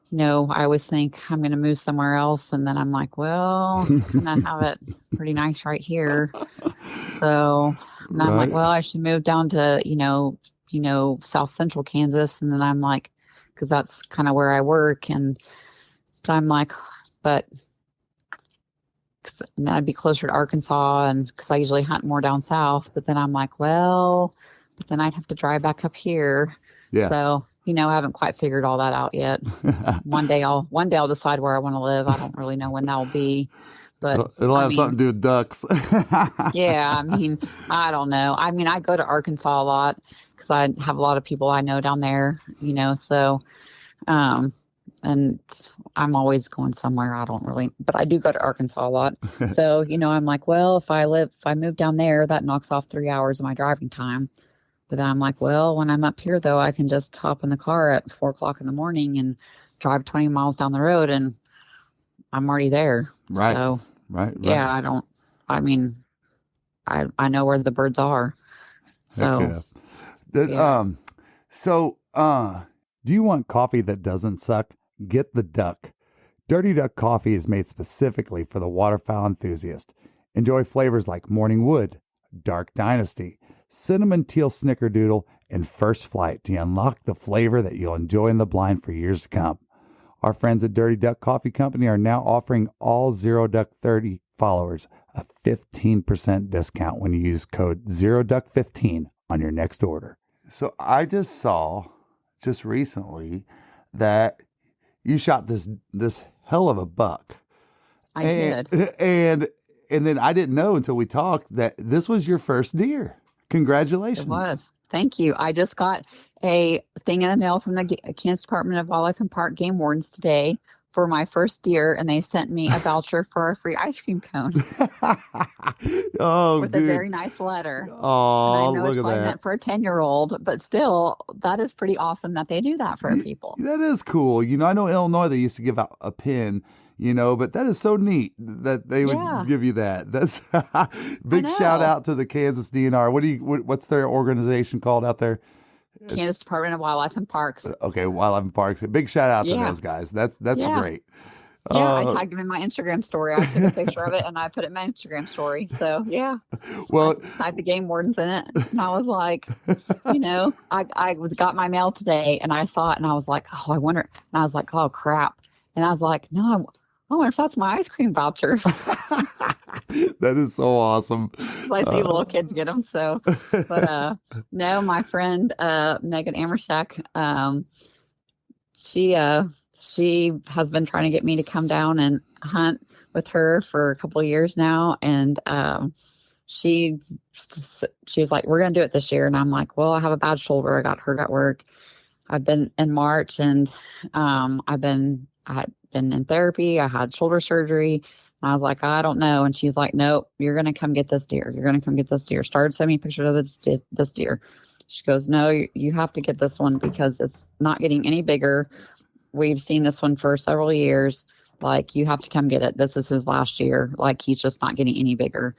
S3: I always think I'm going to move somewhere else, and then I'm like, well, kind of have it pretty nice right here. So and I'm like,
S2: Right.
S3: well, I should move down to South Central Kansas, and then I'm like, because that's kind of where I work, and I'm like, but then I'd be closer to Arkansas, and because I usually hunt more down south. But then I'm like, well, but then I'd have to drive back up here.
S2: Yeah.
S3: So I haven't quite figured all that out yet. One day I'll decide where I want to live. I don't really know when that will be, but
S2: It'll have something to do with ducks.
S3: yeah, I don't know. I go to Arkansas a lot because I have a lot of people I know down there. So, and I'm always going somewhere. I don't really, but I do go to Arkansas a lot. So, I'm like, well, if I move down there, that knocks off 3 hours of my driving time. But then I'm like, well, when I'm up here, though, I can just hop in the car at 4 o'clock in the morning and drive 20 miles down the road, and I'm already there.
S2: Right.
S3: So,
S2: right.
S3: yeah, I know where the birds are. So,
S2: Do you want coffee that doesn't suck? Get the Duck. Dirty Duck coffee is made specifically for the waterfowl enthusiast. Enjoy flavors like Morning Wood, Dark Dynasty, Cinnamon Teal Snickerdoodle, and First Flight to unlock the flavor that you'll enjoy in the blind for years to come. Our friends at Dirty Duck Coffee Company are now offering all Zero Duck 30 followers a 15% discount when you use code ZeroDuck15 on your next order. So I just saw recently that you shot this hell of a buck.
S3: I did.
S2: And then I didn't know until we talked that this was your first deer. Congratulations.
S3: It was. Thank you. I just got a thing in the mail from the Kansas Department of Wildlife and Park Game Wardens today for my first deer, and they sent me a voucher for a free ice cream cone.
S2: Oh,
S3: with
S2: dude.
S3: a very nice letter.
S2: Oh,
S3: and I know it's probably meant for a 10-year-old, but still, that is pretty awesome that they do that for people.
S2: That is cool. I know Illinois, they used to give out a pin, but that is so neat that they would give you that. That's big shout out to the Kansas DNR. What's their organization called out there?
S3: Kansas Department of Wildlife and Parks.
S2: Okay, Wildlife and Parks. Big shout out to those guys. That's great.
S3: Yeah, I tagged him in my Instagram story. I took a picture of it and I put it in my Instagram story. So yeah,
S2: well,
S3: I tagged the game wardens in it, and I was like, I got my mail today and I saw it and I was like, oh, I wonder. And I was like, oh crap. And I was like, no, I wonder if that's my ice cream voucher.
S2: That is so awesome.
S3: I see little kids get them. So, but no, my friend Megan Amershek, she has been trying to get me to come down and hunt with her for a couple of years now, and she was like, "We're gonna do it this year," and I'm like, "Well, I have a bad shoulder. I got hurt at work. I've been in March, and I had been in therapy. I had shoulder surgery." And I was like, I don't know. And she's like, nope, you're going to come get this deer. You're going to come get this deer. Started sending me pictures of this deer. She goes, no, you have to get this one because it's not getting any bigger. We've seen this one for several years. Like, you have to come get it. This is his last year. Like, he's just not getting any bigger.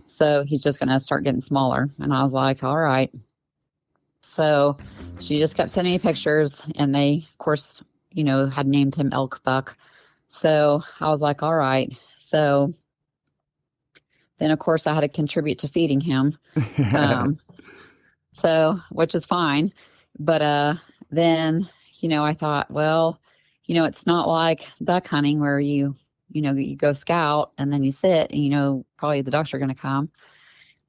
S3: So he's just going to start getting smaller. And I was like, all right. So she just kept sending me pictures, and they, of course, had named him Elk Buck. So I was like, all right. So then, of course, I had to contribute to feeding him. So, which is fine. But then, I thought, well, it's not like duck hunting where you you go scout and then you sit and, probably the ducks are going to come.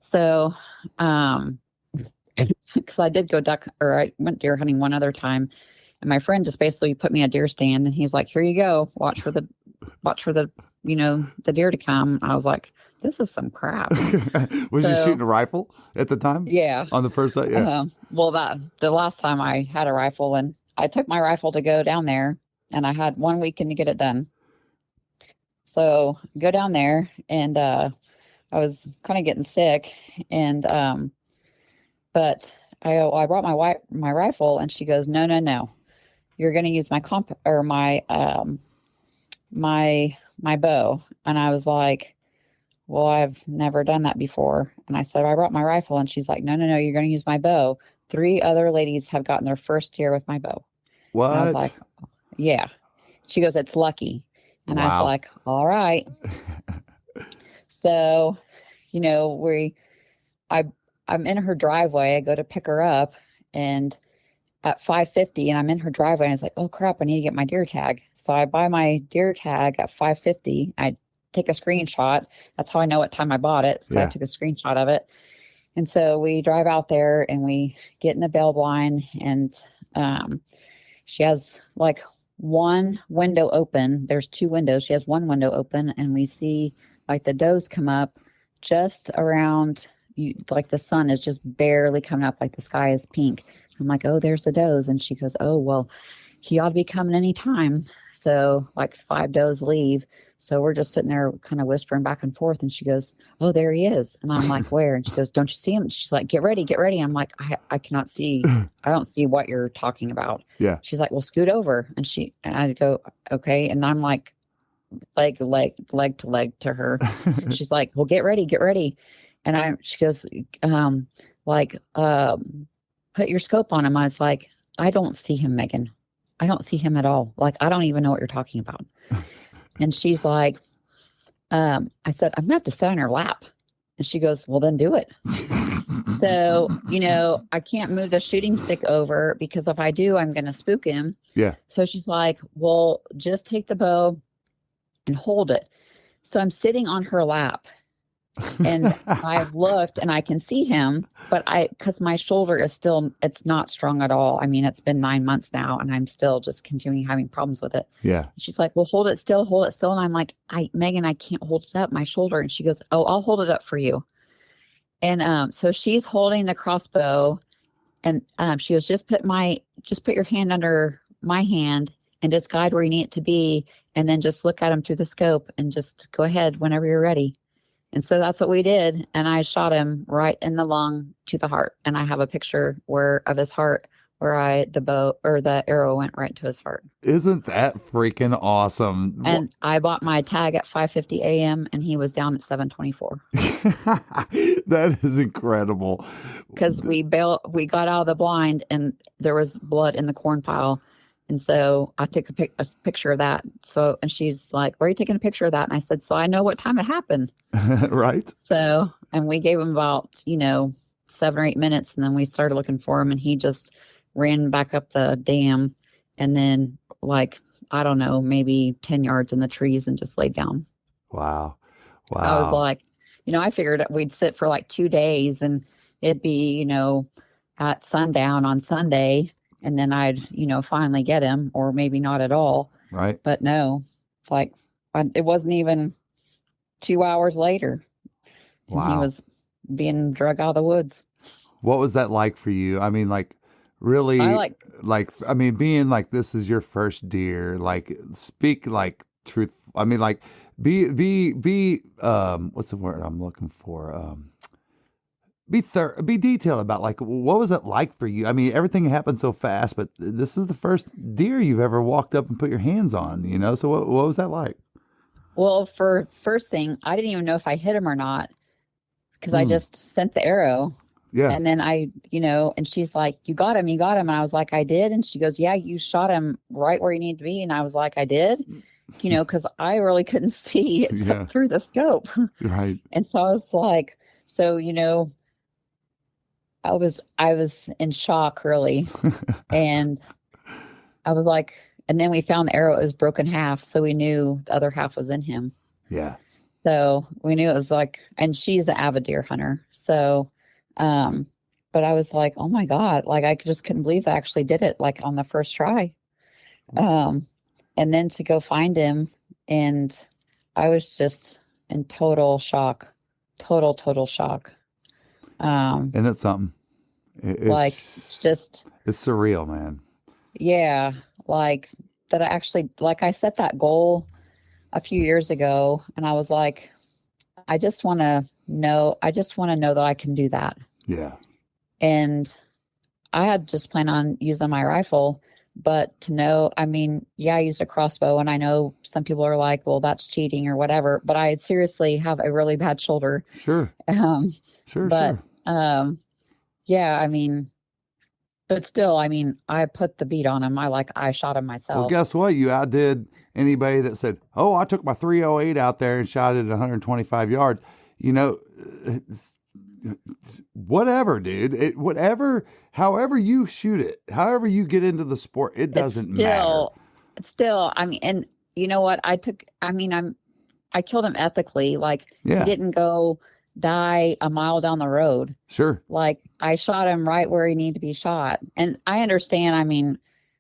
S3: So, because I did go I went deer hunting one other time, and my friend just basically put me a deer stand, and he's like, "Here you go, watch for the, the deer to come." I was like, "This is some crap."
S2: Was you shooting a rifle at the time?
S3: Yeah.
S2: On the first night, yeah.
S3: Well, the last time I had a rifle, and I took my rifle to go down there, and I had 1 weekend to get it done. So go down there, and I was kind of getting sick, and but I brought my rifle, and she goes, no, you're going to use my my bow. And I was like, well, I've never done that before. And I said, I brought my rifle, and she's like, no, you're going to use my bow. 3 other ladies have gotten their first deer with my bow.
S2: What?
S3: And I was like, yeah. She goes, it's lucky. And I was like, all right. So, I'm in her driveway. I go to pick her up, and at 5:50, and I'm in her driveway, and I was like, oh crap, I need to get my deer tag. So I buy my deer tag at 5:50. I take a screenshot. That's how I know what time I bought it. So I took a screenshot of it. And so we drive out there, and we get in the bail blind, and she has like one window open. There's 2 windows. She has one window open, and we see like the does come up just around like the sun is just barely coming up, like the sky is pink. I'm like, oh, there's the does. And she goes, oh, well, he ought to be coming anytime. So like 5 does leave. So we're just sitting there kind of whispering back and forth. And she goes, oh, there he is. And I'm like, where? And she goes, don't you see him? She's like, get ready. I'm like, I cannot see. I don't see what you're talking about.
S2: Yeah. She's
S3: like, well, scoot over. And I go, okay. And I'm like, leg to leg to her. She's like, well, get ready. And she goes, put your scope on him. I was like, I don't see him, Megan. I don't see him at all. Like, I don't even know what you're talking about. And she's like, I said, I'm gonna have to sit on your lap. And she goes, well, then do it. So, I can't move the shooting stick over, because if I do, I'm going to spook him.
S2: Yeah.
S3: So she's like, well, just take the bow and hold it. So I'm sitting on her lap, and I've looked and I can see him, but because my shoulder is it's not strong at all. I mean, it's been 9 months now, and I'm still just continuing having problems with it.
S2: Yeah.
S3: She's like, well, hold it still. And I'm like, Megan, I can't hold it up, my shoulder. And she goes, oh, I'll hold it up for you. And so she's holding the crossbow, and she goes, just put your hand under my hand and just guide where you need it to be. And then just look at him through the scope and just go ahead whenever you're ready. And so that's what we did. And I shot him right in the lung to the heart. And I have a picture of his heart where the arrow went right to his heart.
S2: Isn't that freaking awesome?
S3: And I bought my tag at 5:50 a.m. and he was down at 7:24.
S2: That is incredible.
S3: Because we got out of the blind, and there was blood in the corn pile. And so I took a picture of that. So, and she's like, why are you taking a picture of that? And I said, so I know what time it happened.
S2: Right.
S3: So, and we gave him about, 7 or 8 minutes, and then we started looking for him, and he just ran back up the dam, and then I don't know, maybe 10 yards in the trees, and just laid down.
S2: Wow.
S3: I was like, I figured we'd sit for like 2 days, and it'd be, at sundown on Sunday, and then I'd, finally get him, or maybe not at all.
S2: Right.
S3: But no, it wasn't even 2 hours later. And
S2: wow.
S3: He was being drug out of the woods.
S2: What was that like for you? I mean, really, being like, this is your first deer, speak truth. I mean, be what's the word I'm looking for? Be detailed about what was it like for you? I mean, everything happened so fast, but this is the first deer you've ever walked up and put your hands on, So what was that like?
S3: Well, for first thing, I didn't even know if I hit him or not, because I just sent the arrow.
S2: Yeah.
S3: And then and she's like, you got him. And I was like, I did. And she goes, yeah, you shot him right where you need to be. And I was like, I did, because I really couldn't see it through the scope.
S2: Right.
S3: And so I was like, I was in shock, really. And I was like, And then we found the arrow, it was broken half. So we knew the other half was in him.
S2: Yeah.
S3: So we knew it was like, and she's the avid deer hunter. So, but I was like, oh my God, like I just couldn't believe I actually did it like on the first try. And then to go find him, and I was just in total shock, total shock.
S2: And it's something.
S3: It's
S2: surreal, man.
S3: Yeah. Like that I actually, like I set that goal a few years ago, and I was like, I just want to know that I can do that.
S2: Yeah.
S3: And I had just planned on using my rifle, but to know, I mean, yeah, I used a crossbow, and I know some people are like, well, that's cheating or whatever, but I seriously have a really bad shoulder.
S2: Sure.
S3: Sure. Yeah, I mean, but still, I mean, I put the beat on him. I shot him myself.
S2: Well, guess what? You outdid anybody that said, oh, I took my 308 out there and shot it at 125 yards. You know, whatever, dude. However you shoot it, however you get into the sport, it doesn't matter.
S3: It's still, I mean, and you know what? I killed him ethically. Like, he didn't go die a mile down the road.
S2: Sure.
S3: Like, I shot him right where he needed to be shot. And I understand, I mean,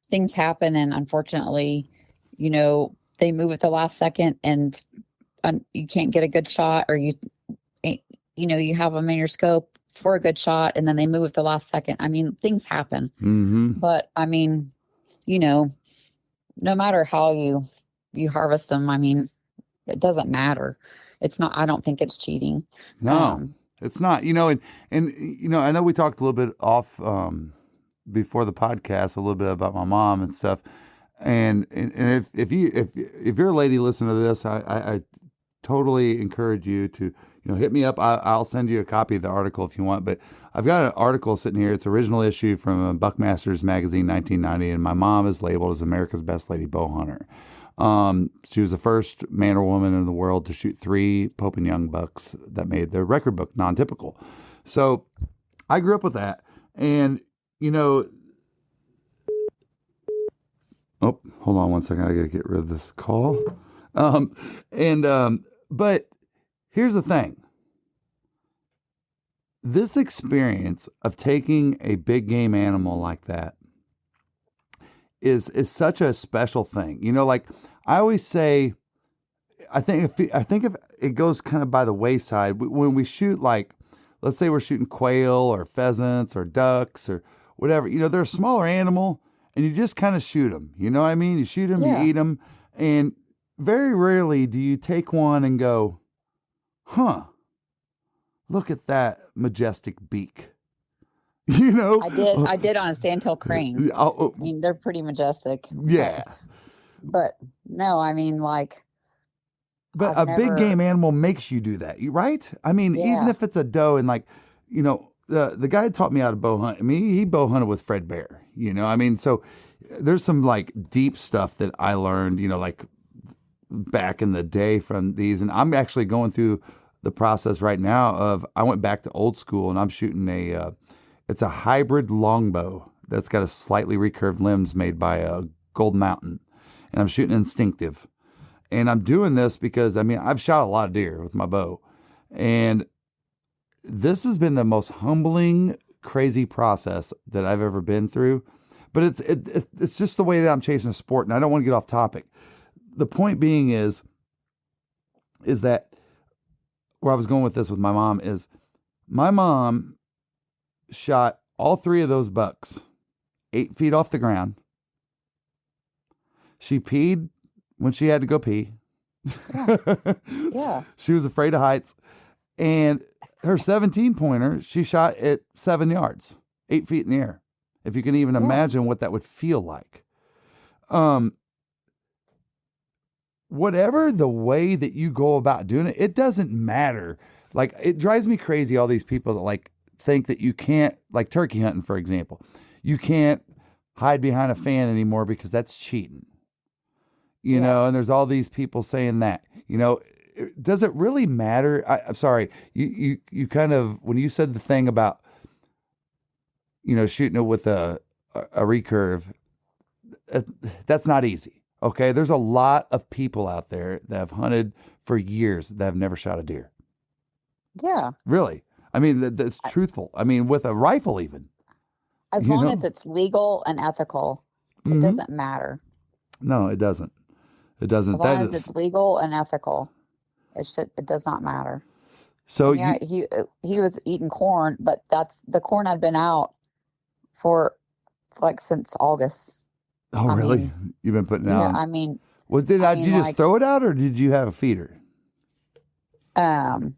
S3: things happen, and unfortunately, you know, they move at the last second, and you can't get a good shot, or you have them in your scope for a good shot, and then they move at the last second. I mean, things happen.
S2: Mm-hmm.
S3: But I mean, you know, no matter how you harvest them, I mean, it doesn't matter. It's not, I don't think it's cheating.
S2: No, it's not, you know, and, you know, I know we talked a little bit off, before the podcast, a little bit about my mom and stuff. And if you're a lady listening to this, I totally encourage you to, you know, hit me up. I'll send you a copy of the article if you want, but I've got an article sitting here. It's original issue from Buckmaster's Magazine, 1990. And my mom is labeled as America's best lady bow hunter. She was the first man or woman in the world to shoot 3 Pope and Young bucks that made the record book non-typical. So I grew up with that. And, you know, oh, hold on one second. I got to get rid of this call. But here's the thing. This experience of taking a big game animal like that is such a special thing. You know, like I always say, I think if it goes kind of by the wayside when we shoot, like, let's say we're shooting quail or pheasants or ducks or whatever, you know, they're a smaller animal and you just kind of shoot them. You know what I mean? You shoot them, you eat them. And very rarely do you take one and go, huh, look at that majestic beak. You know,
S3: I did on a sandhill crane. I mean, they're pretty majestic.
S2: Yeah.
S3: But no, I mean, like.
S2: But big game animal makes you do that, right? I mean, even if it's a doe, and like, you know, the guy taught me how to bow hunt. I mean, he bow hunted with Fred Bear, you know, I mean, so there's some like deep stuff that I learned, you know, like back in the day from these. And I'm actually going through the process right now of, I went back to old school and I'm shooting it's a hybrid longbow that's got a slightly recurved limbs made by a Gold Mountain. And I'm shooting instinctive. And I'm doing this because, I mean, I've shot a lot of deer with my bow. And this has been the most humbling, crazy process that I've ever been through. But it's just the way that I'm chasing a sport. And I don't want to get off topic. The point being is that where I was going with this with my mom is, my mom shot all 3 of those bucks 8 feet off the ground. She peed when she had to go pee.
S3: Yeah.
S2: She was afraid of heights. And her 17-pointer, she shot at 7 yards, 8 feet in the air. If you can even imagine what that would feel like. Whatever the way that you go about doing it, it doesn't matter. Like, it drives me crazy, all these people that like think that you can't, like turkey hunting, for example, you can't hide behind a fan anymore because that's cheating. You know, and there's all these people saying that, you know, does it really matter? I'm sorry. You kind of, when you said the thing about, you know, shooting it with a recurve, that's not easy. Okay, there's a lot of people out there that have hunted for years that have never shot a deer.
S3: Yeah.
S2: Really, I mean that's truthful. I mean, with a rifle, even
S3: As long as it's legal and ethical, it doesn't matter.
S2: No, it doesn't. It doesn't.
S3: As long as it's legal and ethical, it does not matter.
S2: So
S3: yeah, he was eating corn, but the corn had been out for like since August.
S2: Oh, really? You've been putting out?
S3: Yeah, I mean.
S2: Did you just throw it out, or did you have a feeder?
S3: I'm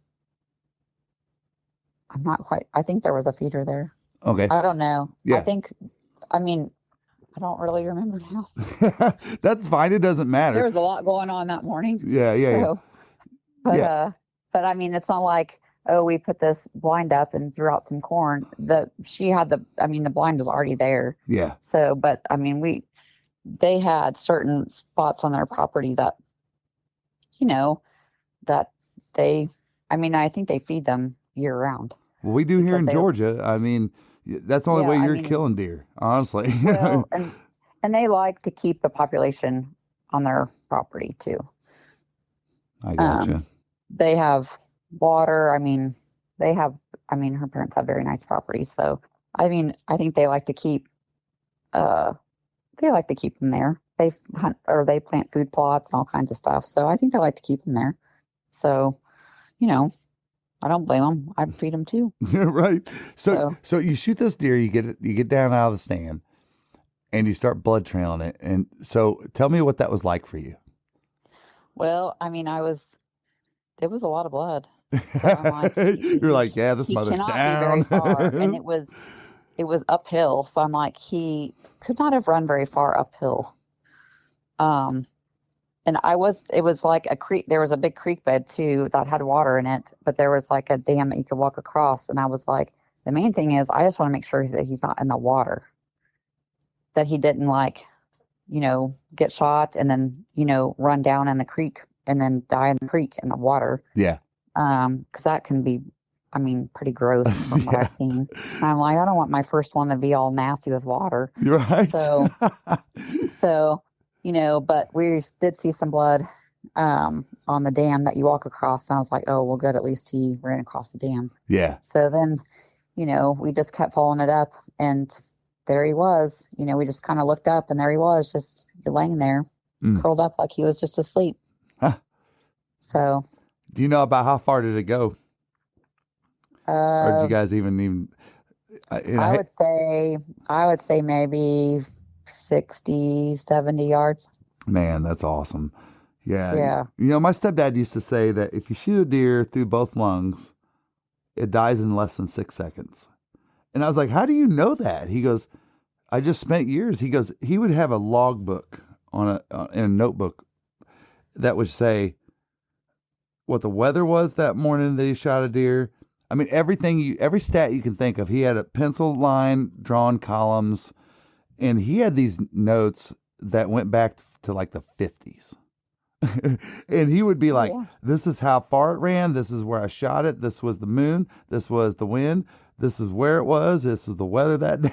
S3: not quite. I think there was a feeder there.
S2: Okay.
S3: I don't know.
S2: Yeah.
S3: I don't really remember now.
S2: That's fine. It doesn't matter.
S3: There was a lot going on that morning.
S2: Yeah.
S3: But I mean, it's not like, oh, we put this blind up and threw out some corn. The blind was already there.
S2: Yeah.
S3: So, but I mean, they had certain spots on their property that, I think they feed them year round.
S2: Well, we do here in Georgia. I mean, that's the only way you're killing deer, honestly.
S3: Well, and they like to keep the population on their property too.
S2: I gotcha.
S3: They have water. Her parents have very nice property. So, I think they like to keep, them there. They hunt or they plant food plots and all kinds of stuff. So I think they like to keep them there. So, I don't blame them. I'd feed them too.
S2: Right. So you shoot this deer, you get down out of the stand and you start blood trailing it. And so tell me what that was like for you.
S3: Well, there was a lot of blood. So I'm like,
S2: you're like, yeah, this mother's down.
S3: Be very far. And it was uphill. So I'm like, he could not have run very far uphill. And it was like a creek. There was a big creek bed too that had water in it, but there was like a dam that you could walk across. And I was like, the main thing is I just want to make sure that he's not in the water, that he didn't get shot and then, run down in the creek and then die in the creek in the water.
S2: Yeah.
S3: Cause that can be, pretty gross from what I've seen. And I'm like, I don't want my first one to be all nasty with water.
S2: You're right.
S3: So, but we did see some blood on the dam that you walk across. And I was like, oh, well, good. At least he ran across the dam.
S2: Yeah.
S3: So then, we just kept following it up and there he was. We just kind of looked up and there he was just laying there, curled up like he was just asleep.
S2: Huh.
S3: So.
S2: Do you know about how far did it go? Or did you guys even?
S3: I would say maybe 60, 70 yards.
S2: Man, that's awesome. Yeah. My stepdad used to say that if you shoot a deer through both lungs, it dies in less than 6 seconds. And I was like, how do you know that? He goes, I just spent years. He goes, he would have a logbook in a notebook that would say what the weather was that morning that he shot a deer. Every stat you can think of. He had a pencil line, drawn columns, and he had these notes that went back to like the 50s. And he would be like, this is how far it ran. This is where I shot it. This was the moon. This was the wind. This is where it was. This is the weather that day.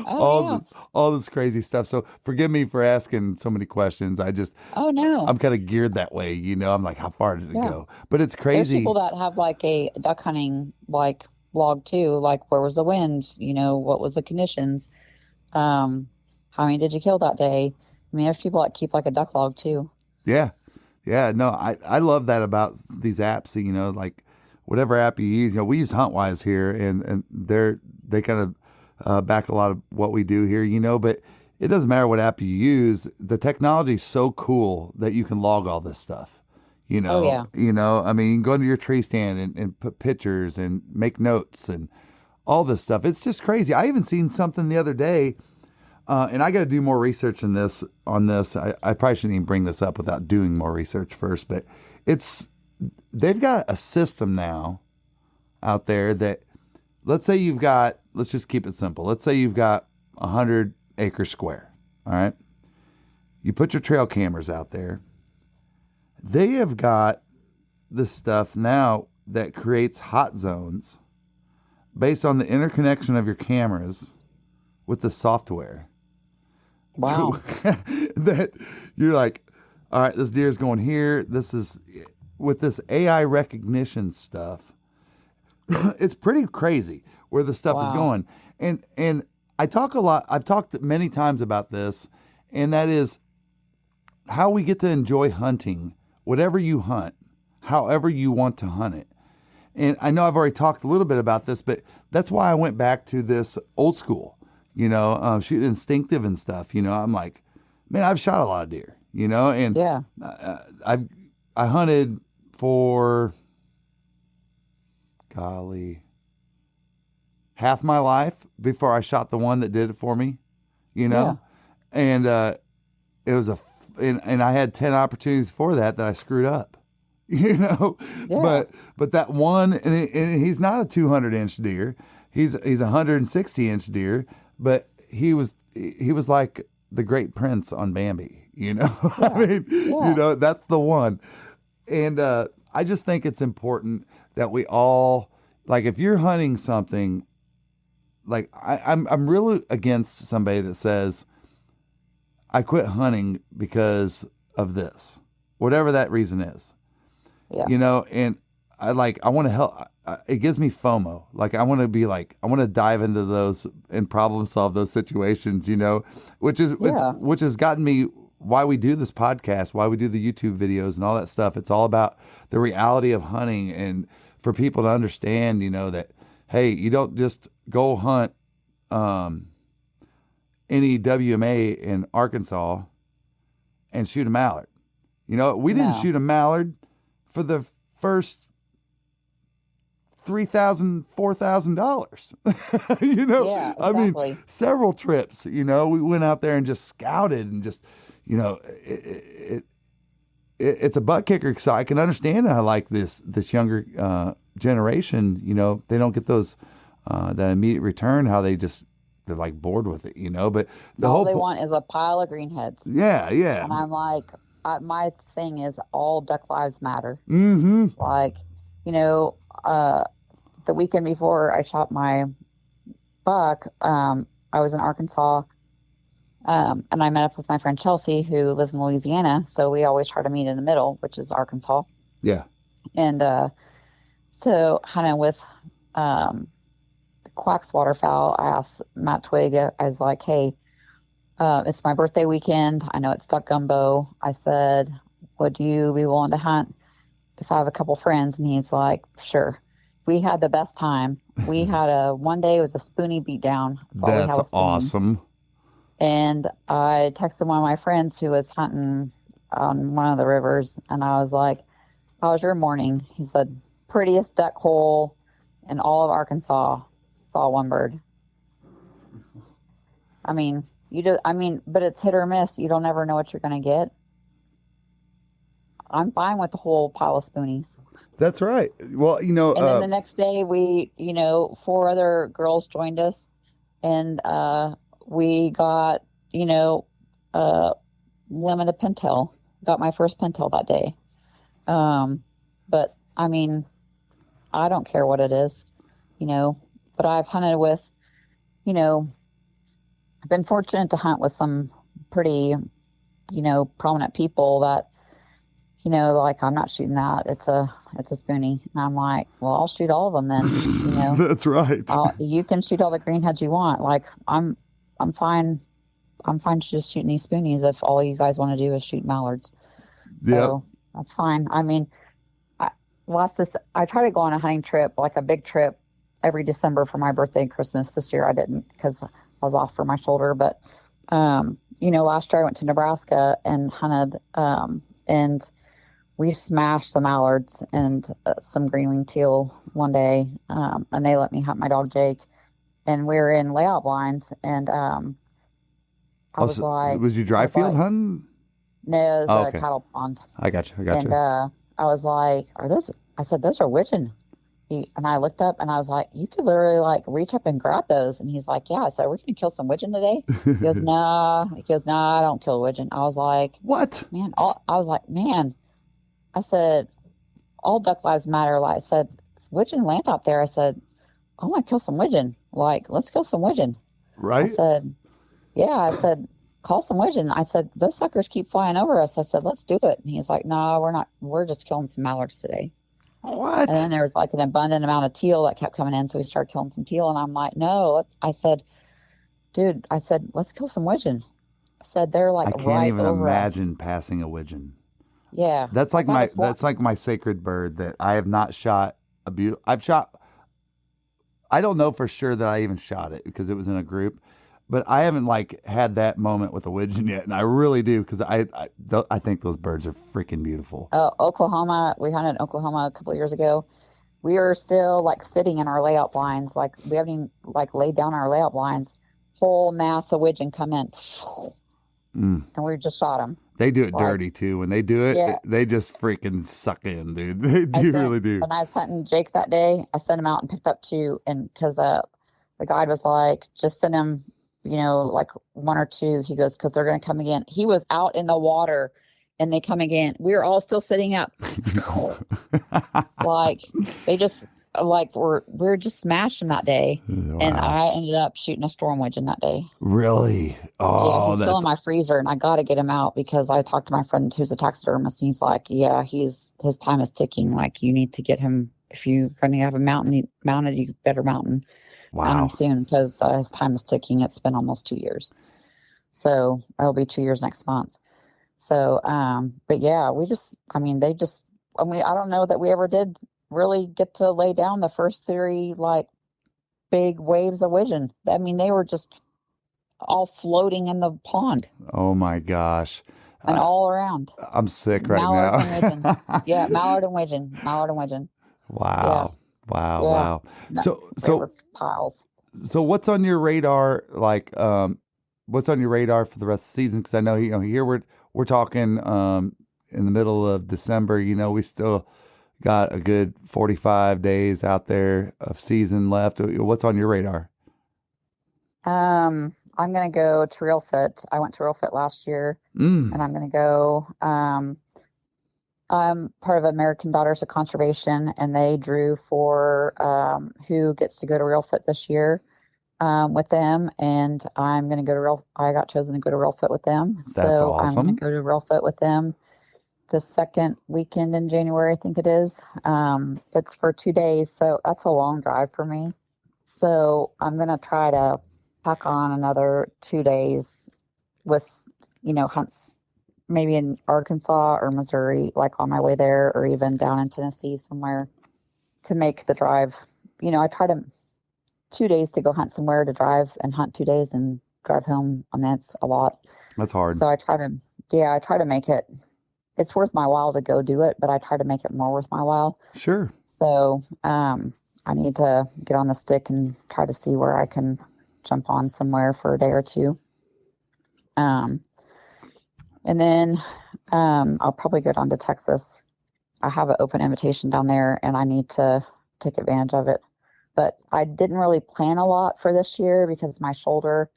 S2: All this crazy stuff. So forgive me for asking so many questions. I'm kind of geared that way. I'm like, how far did it go? But it's crazy.
S3: There's people that have like a duck hunting log too. Like, where was the wind? What was the conditions? How many did you kill that day? There's people that keep like a duck log too.
S2: Yeah. No, I love that about these apps. Like whatever app you use. We use Huntwise here, and they kind of back a lot of what we do here. But it doesn't matter what app you use. The technology is so cool that you can log all this stuff.
S3: Oh, yeah.
S2: You can go into your tree stand and put pictures and make notes and all this stuff. It's just crazy. I even seen something the other day. And I got to do more research on this. I probably shouldn't even bring this up without doing more research first. But they've got a system now out there that, let's just keep it simple. Let's say you've got 100 acres square. All right. You put your trail cameras out there. They have got this stuff now that creates hot zones based on the interconnection of your cameras with the software.
S3: Wow.
S2: that you're like, all right, this deer's going here. This is with this AI recognition stuff. It's pretty crazy where the stuff is going. And I talk a lot. I've talked many times about this, and that is how we get to enjoy hunting, whatever you hunt, however you want to hunt it. And I know I've already talked a little bit about this, but that's why I went back to this old school, shooting instinctive and stuff. I'm like, man, I've shot a lot of deer, and I hunted for, golly, half my life before I shot the one that did it for me, and it was and I had 10 opportunities for that I screwed up. But that one, and he's not a 200-inch deer. He's a 160-inch deer, but he was like the Great Prince on Bambi. I mean, that's the one. And I just think it's important that we all, like, if you're hunting something, like I'm really against somebody that says, I quit hunting because of this, whatever that reason is. Yeah. And I want to help. It gives me FOMO. Like, I want to dive into those and problem solve those situations, which has gotten me why we do this podcast, why we do the YouTube videos and all that stuff. It's all about the reality of hunting, and for people to understand, that, hey, you don't just go hunt any WMA in Arkansas and shoot a mallard. We didn't shoot a mallard for the first $3,000, $4,000.
S3: Yeah, exactly.
S2: I mean, several trips. We went out there and just scouted and just, it's a butt kicker. So I can understand how, like, this younger generation, they don't get those that immediate return. How they're like bored with it, But
S3: all they want is a pile of greenheads.
S2: Yeah, yeah.
S3: And I'm like, my thing is all duck lives matter.
S2: Mm-hmm.
S3: Like, the weekend before I shot my buck, I was in Arkansas, and I met up with my friend Chelsea, who lives in Louisiana. So we always try to meet in the middle, which is Arkansas.
S2: Yeah.
S3: And so hunting with Quack's Waterfowl, I asked Matt Twigg, I was like, hey, it's my birthday weekend. I know it's duck gumbo. I said, would you be willing to hunt if I have a couple friends? And he's like, sure. We had the best time. We had one day it was a spoonie beat down.
S2: That's awesome.
S3: And I texted one of my friends who was hunting on one of the rivers, and I was like, how was your morning? He said, prettiest duck hole in all of Arkansas. Saw one bird. I mean, but it's hit or miss. You don't ever know what you're going to get. I'm fine with the whole pile of spoonies.
S2: That's right. Well,
S3: and then the next day we, 4 other girls joined us, and we got, limited pintail. Got my first pintail that day. But I mean, I don't care what it is, but I've hunted with, I've been fortunate to hunt with some pretty, prominent people that, like, I'm not shooting that. It's a spoonie. And I'm like, well, I'll shoot all of them then.
S2: That's right.
S3: You can shoot all the greenheads you want. Like, I'm fine. I'm fine just shooting these spoonies if all you guys want to do is shoot mallards. So that's fine. I mean, I try to go on a hunting trip, like a big trip, every December for my birthday and Christmas. This year I didn't because I was off for my shoulder. But, last year I went to Nebraska and hunted, and we smashed some mallards and some green-winged teal one day, and they let me hunt my dog Jake. And we were in layout blinds, and I was like...
S2: Was you dry field hunting?
S3: No, it was a cattle pond.
S2: I got you.
S3: And I was like, I said, those are widgeon. And I looked up and I was like, you could literally like reach up and grab those. And he's like, yeah. So we're going to kill some widgeon today? He goes, nah. He goes, nah, I don't kill widgeon. I was like,
S2: what?
S3: Man, I said, all duck lives matter. Like I said, widgeon land out there. I said, I want to kill some widgeon. Like, let's kill some widgeon.
S2: Right.
S3: I said, yeah. I said, call some widgeon. I said, those suckers keep flying over us. I said, let's do it. And he's like, no, we're not. We're just killing some mallards today. And
S2: What?
S3: then there was like an abundant amount of teal that kept coming in. So we started killing some teal. And I'm like, no. I said, dude, I said, let's kill some widgeon. I said, they're like
S2: I can't
S3: right
S2: even
S3: over
S2: imagine
S3: us.
S2: passing a widgeon.
S3: Yeah.
S2: That's like
S3: I just
S2: that's like my sacred bird that I have not shot a beautiful. I've shot. I don't know for sure that I even shot it because it was in a group, but I haven't like had that moment with a widgeon yet, and I really do because I think those birds are freaking beautiful.
S3: Oklahoma, we hunted in Oklahoma a couple of years ago. We are still like sitting in our layout blinds. Like we haven't even like laid down our layout blinds. Whole mass of widgeon come in. And we just shot them.
S2: They do it dirty too. When they do it,
S3: Yeah.
S2: they just freaking suck in, dude. They really do.
S3: When I was hunting Jake that day, I sent him out and picked up two. And because the guide was like, just send him, like one or two. He goes, because they're going to come again. He was out in the water and they come again. We were all still sitting up. Like they just we're just smashed him that day. Wow. And I ended up shooting a storm widgeon that day.
S2: Really? Oh,
S3: yeah, he's still in my freezer, and I got to get him out because I talked to my friend who's a taxidermist, and he's like, yeah, his time is ticking. Like you need to get him if you're going to have a mounted. You better mount him soon because his time is ticking. It's been almost 2 years, so it'll be 2 years next month. So, but yeah, I don't know that we ever did really get to lay down the first 3 like big waves of widgeon. I mean, they were just all floating in the pond.
S2: Oh my gosh.
S3: And all around.
S2: I'm sick right
S3: Mallard
S2: now.
S3: and widgeon. Yeah, mallard and widgeon.
S2: Wow.
S3: Yeah.
S2: Wow. So
S3: piles.
S2: So what's on your radar? Like, what's on your radar for the rest of the season? Because I know here we're talking in the middle of December. We still got a good 45 days out there of season left. What's on your radar?
S3: I'm gonna go to Real Fit. I went to Real Fit last year, and I'm gonna go. I'm part of American Daughters of Conservation, and they drew for who gets to go to Real Fit this year with them, and I'm gonna go to I got chosen to go to Real Fit with them.
S2: That's
S3: so
S2: awesome.
S3: I'm gonna go to Real Fit with them the second weekend in January, I think it is. It's for 2 days, so that's a long drive for me. So I'm gonna try to pack on another 2 days with, hunts maybe in Arkansas or Missouri, like on my way there, or even down in Tennessee somewhere to make the drive. I try to 2 days to go hunt somewhere to drive and hunt 2 days and drive home. I mean, it's a lot.
S2: That's hard.
S3: So I try to make it. It's worth my while to go do it, but I try to make it more worth my while.
S2: Sure.
S3: So I need to get on the stick and try to see where I can jump on somewhere for a day or two. And then I'll probably go down to Texas. I have an open invitation down there, and I need to take advantage of it. But I didn't really plan a lot for this year because my shoulder,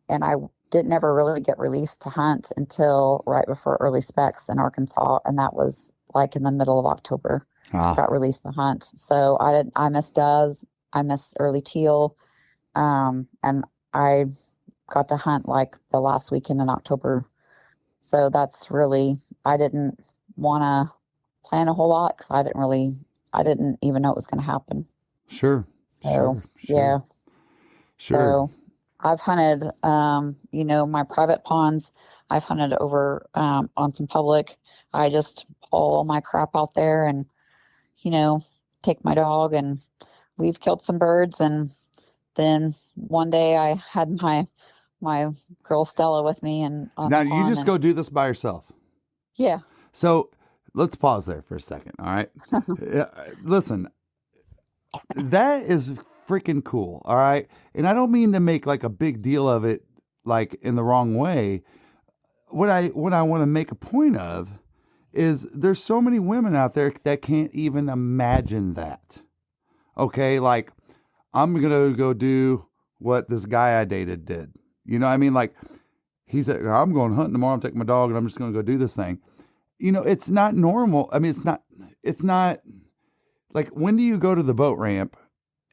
S3: and I didn't ever really get released to hunt until right before early specs in Arkansas, and that was like in the middle of October. Got released to hunt, so I missed doves, I missed early teal, and I got to hunt like the last weekend in October. So that's really, I didn't want to plan a whole lot because I didn't even know it was going to happen.
S2: Sure.
S3: So yeah.
S2: Sure.
S3: So I've hunted, my private ponds. I've hunted over on some public. I just haul all my crap out there and, take my dog, and we've killed some birds. And then one day I had my girl Stella with me, and
S2: now you just go do this by yourself.
S3: Yeah.
S2: So let's pause there for a second. All right. Listen, that is freaking cool. All right. And I don't mean to make like a big deal of it, like in the wrong way. What I want to make a point of is there's so many women out there that can't even imagine that. Okay. Like, I'm going to go do what this guy I dated did. You know what I mean? Like, he said, I'm going hunting tomorrow. I'm taking my dog and I'm just going to go do this thing. It's not normal. I mean, it's not like, when do you go to the boat ramp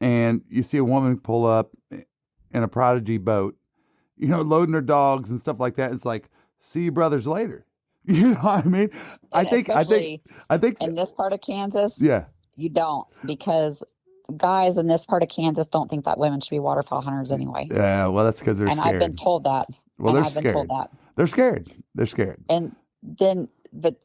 S2: and you see a woman pull up in a Prodigy boat, loading their dogs and stuff like that. It's like, see you brothers later. You know what I mean?
S3: And
S2: I think
S3: in this part of Kansas,
S2: yeah.
S3: you don't, because guys in this part of Kansas don't think that women should be waterfowl hunters anyway.
S2: Yeah, well, that's because they're
S3: And
S2: scared.
S3: I've been told that.
S2: Well,
S3: and
S2: they're
S3: I've
S2: scared.
S3: been told that.
S2: They're scared. They're scared.
S3: And then,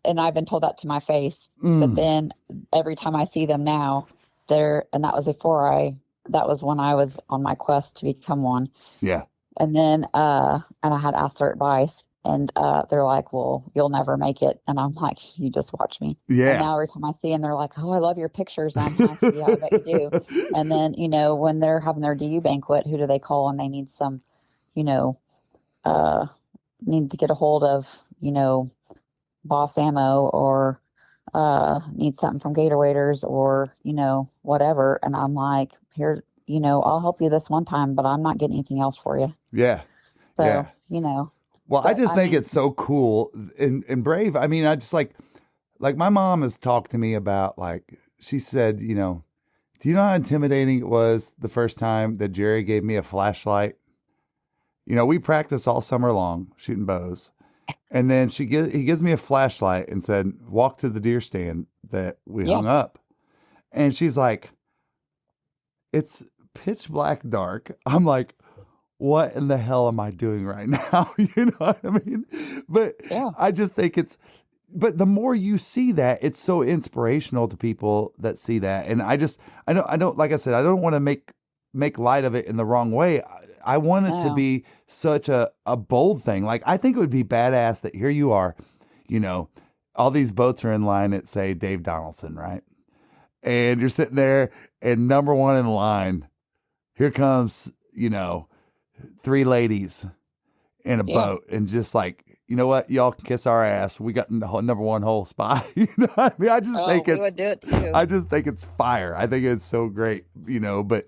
S3: and I've been told that to my face. But then every time I see them now, and that was that was when I was on my quest to become one.
S2: Yeah.
S3: And then, and I had asked their advice, and they're like, well, you'll never make it. And I'm like, you just watch me.
S2: Yeah.
S3: And now every time I see them, they're like, oh, I love your pictures. And I'm like, yeah, I bet you do. And then, when they're having their DU banquet, who do they call when they need some, need to get a hold of, Boss Ammo, or need something from Gator waders, or, whatever. And I'm like, here, I'll help you this one time, but I'm not getting anything else for you.
S2: Yeah.
S3: So,
S2: yeah. Well, I just think it's so cool and brave. I mean, I just like my mom has talked to me about, like, she said, do you know how intimidating it was the first time that Jerry gave me a flashlight? We practiced all summer long shooting bows. And then he gives me a flashlight and said, walk to the deer stand that we hung up. And she's like, it's pitch black dark. I'm like, what in the hell am I doing right now? You know what I mean? But I just think but the more you see that, it's so inspirational to people that see that. And I don't, like I said, I don't want to make light of it in the wrong way. I want it to be such a bold thing. Like, I think it would be badass that here you are, all these boats are in line at, say, Dave Donaldson, right? And you're sitting there, and number one in line, here comes, 3 ladies in a boat, and just like, you know what, y'all can kiss our ass. We got the number one whole spot. You know what I mean? I just think
S3: we would do it too.
S2: I just think it's fire. I think it's so great, but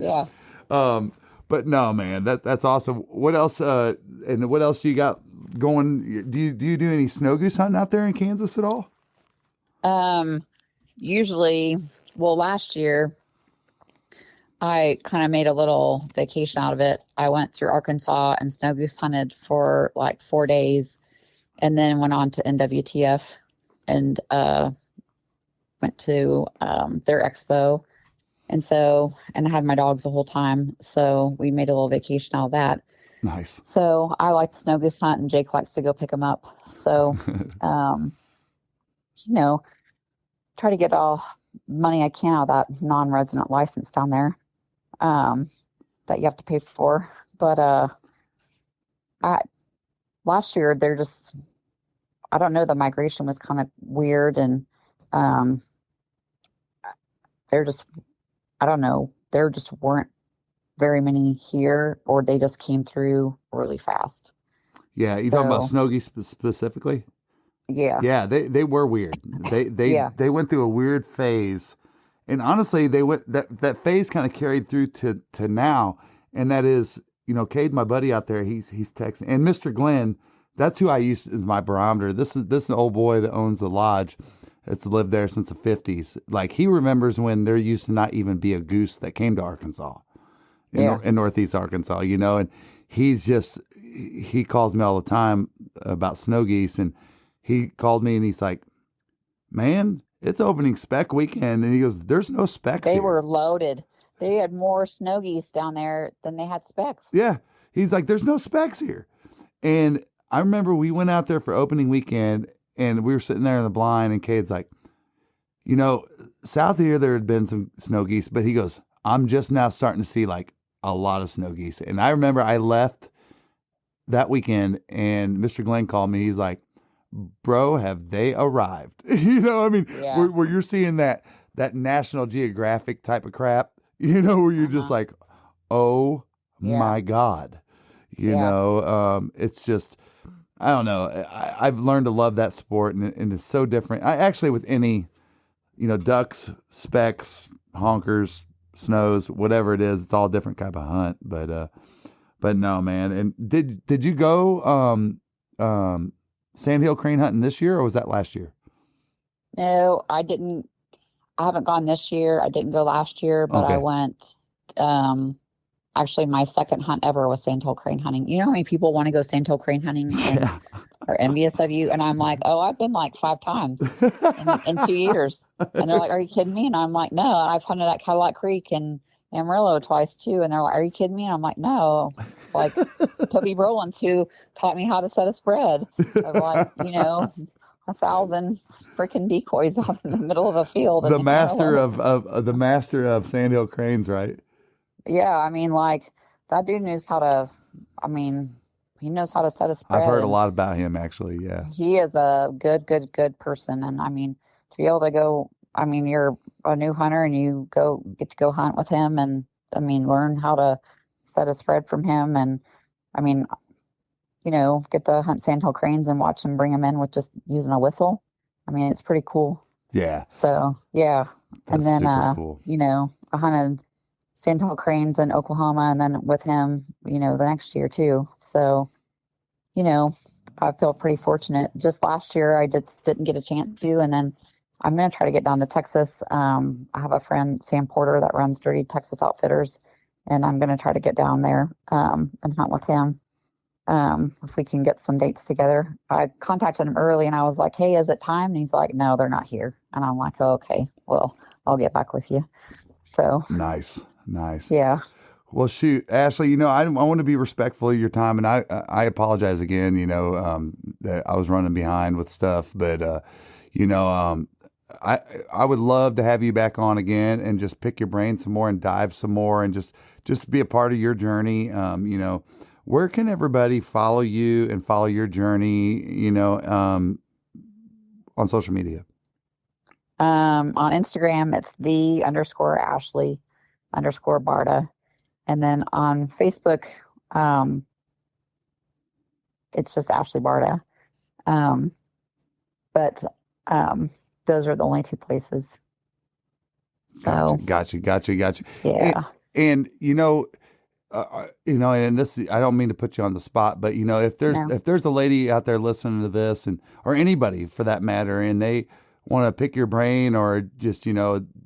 S2: but no, man, that's awesome. What else? And what else do you got going? Do you do any snow goose hunting out there in Kansas at all?
S3: Usually, last year I kind of made a little vacation out of it. I went through Arkansas and snow goose hunted for like 4 days, and then went on to NWTF and went to their expo. And I had my dogs the whole time. So we made a little vacation out of that.
S2: Nice.
S3: So I like to snow goose hunt, and Jake likes to go pick them up. So, try to get all money I can out of that non-resident license down there that you have to pay for. But last year, I don't know, the migration was kind of weird, and I don't know, there just weren't very many here, or they just came through really fast.
S2: Yeah, you talking about snow geese specifically?
S3: Yeah.
S2: Yeah, they were weird. They went through a weird phase, and honestly, that phase kind of carried through to now, and that is, Kade, my buddy out there, he's texting, and Mr. Glenn, that's who I used as my barometer. This is an old boy that owns the lodge. It's lived there since the 50s. Like, he remembers when there used to not even be a goose that came to Arkansas, in Northeast Arkansas, and he calls me all the time about snow geese, and he called me and he's like, man, it's opening spec weekend. And he goes, there's no specs
S3: They
S2: here.
S3: were loaded. They had more snow geese down there than they had specs.
S2: Yeah. He's like, there's no specs here. And I remember we went out there for opening weekend, and we were sitting there in the blind, and Cade's like, south here, there had been some snow geese, but he goes, I'm just now starting to see like a lot of snow geese. And I remember I left that weekend, and Mr. Glenn called me. He's like, bro, have they arrived? Where you're seeing that National Geographic type of crap, where you're just like, oh my God, it's just, I don't know. I've learned to love that sport, and it's so different. I actually, with any, ducks, specks, honkers, snows, whatever it is, it's all different type of hunt. But no, man. And did you go sandhill crane hunting this year, or was that last year?
S3: No, I didn't. I haven't gone this year. I didn't go last year, but
S2: Okay.
S3: I went. actually my second hunt ever was sandhill crane hunting. You know how many people want to go sandhill crane hunting and
S2: Yeah.
S3: are envious of you? And I'm like, oh, I've been like 5 times in 2 years. And they're like, are you kidding me? And I'm like, no, I've hunted at Cadillac Creek and Amarillo twice too. And they're like, are you kidding me? And I'm like, no. Like Toby Brolins, who taught me how to set a spread of like, 1,000 freaking decoys out in the middle of a field.
S2: The master of sandhill cranes, right?
S3: Yeah, I mean, like that dude knows how to. I mean, he knows how to set a spread.
S2: I've heard a lot about him, actually. Yeah,
S3: he is a good person, and I mean, to be able to go. I mean, you're a new hunter, and you get to go hunt with him, and I mean, learn how to set a spread from him, and I mean, get to hunt sandhill cranes and watch them bring them in with just using a whistle. I mean, it's pretty cool.
S2: yeah.
S3: So yeah,
S2: That's
S3: and then
S2: super cool.
S3: I hunted sandhill cranes in Oklahoma, and then with him, the next year too. So, I feel pretty fortunate. Just last year, I just didn't get a chance to, and then I'm going to try to get down to Texas. I have a friend, Sam Porter, that runs Dirty Texas Outfitters, and I'm going to try to get down there and hunt with him. If we can get some dates together. I contacted him early, and I was like, hey, is it time? And he's like, no, they're not here. And I'm like, oh, okay, well, I'll get back with you. So
S2: Nice.
S3: yeah.
S2: Well, shoot, Ashley, I want to be respectful of your time, and I apologize again, that I was running behind with stuff, but, I would love to have you back on again and just pick your brain some more and dive some more and just be a part of your journey. Where can everybody follow you and follow your journey, on social media?
S3: On Instagram, it's _Ashley_Barta. And then on Facebook, it's just Ashley Barta. But those are the only 2 places. So
S2: Got you.
S3: yeah.
S2: And and this, I don't mean to put you on the spot, but if there's a lady out there listening to this, or anybody for that matter, and they want to pick your brain, or just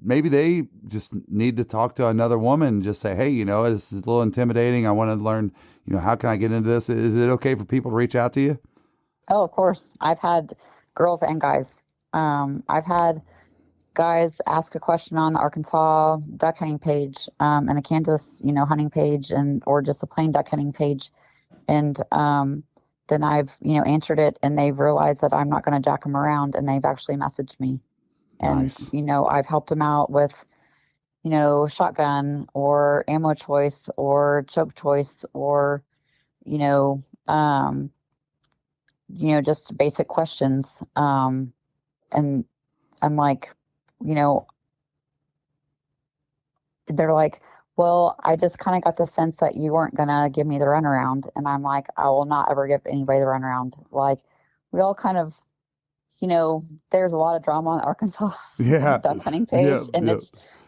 S2: maybe they just need to talk to another woman, just say, hey, this is a little intimidating, I want to learn, how can I get into this? Is it okay for people to reach out to you?
S3: Oh, of course. I've had girls and guys. I've had guys ask a question on the Arkansas duck hunting page, and the Kansas, hunting page, or just the plain duck hunting page. And, then I've, answered it, and they've realized that I'm not going to jack them around, and they've actually messaged me. And,
S2: Nice.
S3: I've helped them out with, shotgun or ammo choice or choke choice or, just basic questions. And I'm like, they're like, well, I just kind of got the sense that you weren't going to give me the runaround. And I'm like, I will not ever give anybody the runaround. Like, we all kind of, there's a lot of drama on the Arkansas duck hunting page.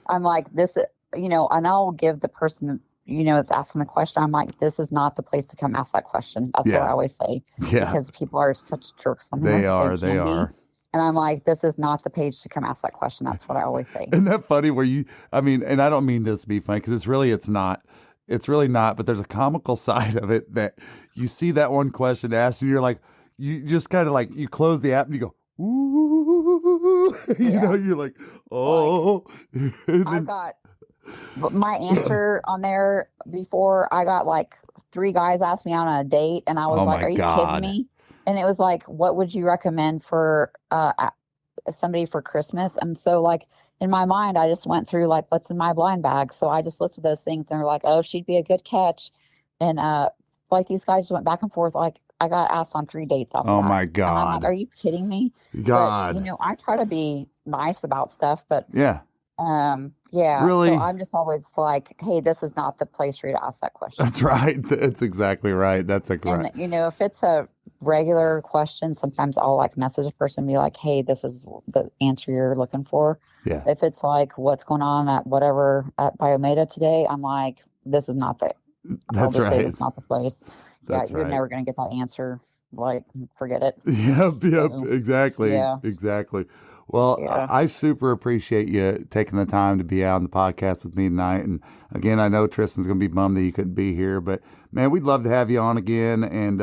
S3: I'm like, this, and I'll give the person, that's asking the question, I'm like, this is not the place to come ask that question. That's what I always say.
S2: Yeah.
S3: Because people are such jerks on there.
S2: They are.
S3: And I'm like, this is not the page to come ask that question. That's what I always say.
S2: Isn't that funny and I don't mean this to be funny, because it's really not, but there's a comical side of it that you see that one question asked, and you're like, you just kind of like, you close the app and you go, ooh, you're like, oh.
S3: I got my answer on there before. I got like 3 guys asked me out on a date, and I was like, are you kidding me? And it was like, what would you recommend for somebody for Christmas? And so, like, in my mind, I just went through, like, what's in my blind bag. So I just listed those things. And they're like, oh, she'd be a good catch. And, like, these guys went back and forth. Like, I got asked on 3 dates off
S2: Oh,
S3: that.
S2: my God.
S3: And I'm like, are you kidding me?
S2: God.
S3: But, I try to be nice about stuff. But,
S2: yeah.
S3: yeah.
S2: Really?
S3: So I'm just always like, hey, this is not the place for you to ask that question.
S2: That's right. That's exactly right. That's correct.
S3: And, if it's a regular question, sometimes I'll like message a person and be like, hey, this is the answer you're looking for.
S2: Yeah.
S3: If it's like, what's going on at Biomeda today, I'm like, this is not the, I'll just say it's not the place.
S2: That's
S3: you're never going to get that answer. Like, forget it.
S2: Yep.
S3: So,
S2: Exactly.
S3: yeah.
S2: Exactly. Well,
S3: Yeah.
S2: I super appreciate you taking the time to be out on the podcast with me tonight. And again, I know Tristan's going to be bummed that you couldn't be here, but man, we'd love to have you on again. And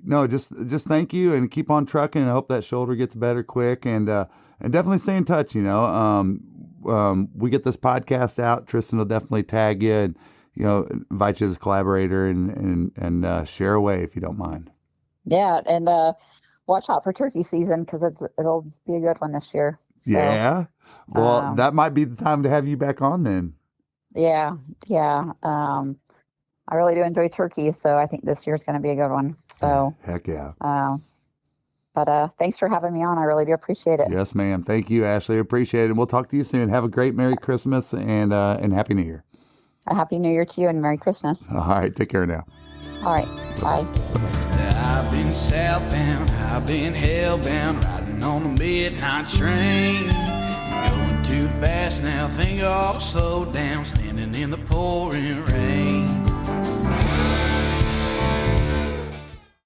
S2: no, just thank you and keep on trucking. And I hope that shoulder gets better quick. And definitely stay in touch. You know, we get this podcast out. Tristan will definitely tag you and invite you as a collaborator and share away if you don't mind.
S3: Yeah, and watch out for turkey season because it'll be a good one this year. So,
S2: Yeah. Well, that might be the time to have you back on then.
S3: Yeah. I really do enjoy turkey, so I think this year's going to be a good one. So,
S2: Heck yeah.
S3: But thanks for having me on. I really do appreciate it.
S2: Yes, ma'am. Thank you, Ashley. Appreciate it. And we'll talk to you soon. Have a great Merry Christmas and Happy New Year.
S3: A Happy New Year to you and Merry Christmas.
S2: All right. Take care now.
S3: All right. Bye.
S1: I've been southbound, I've been hellbound, riding on the midnight train. Going too fast now, think I'll slow down, standing in the pouring rain.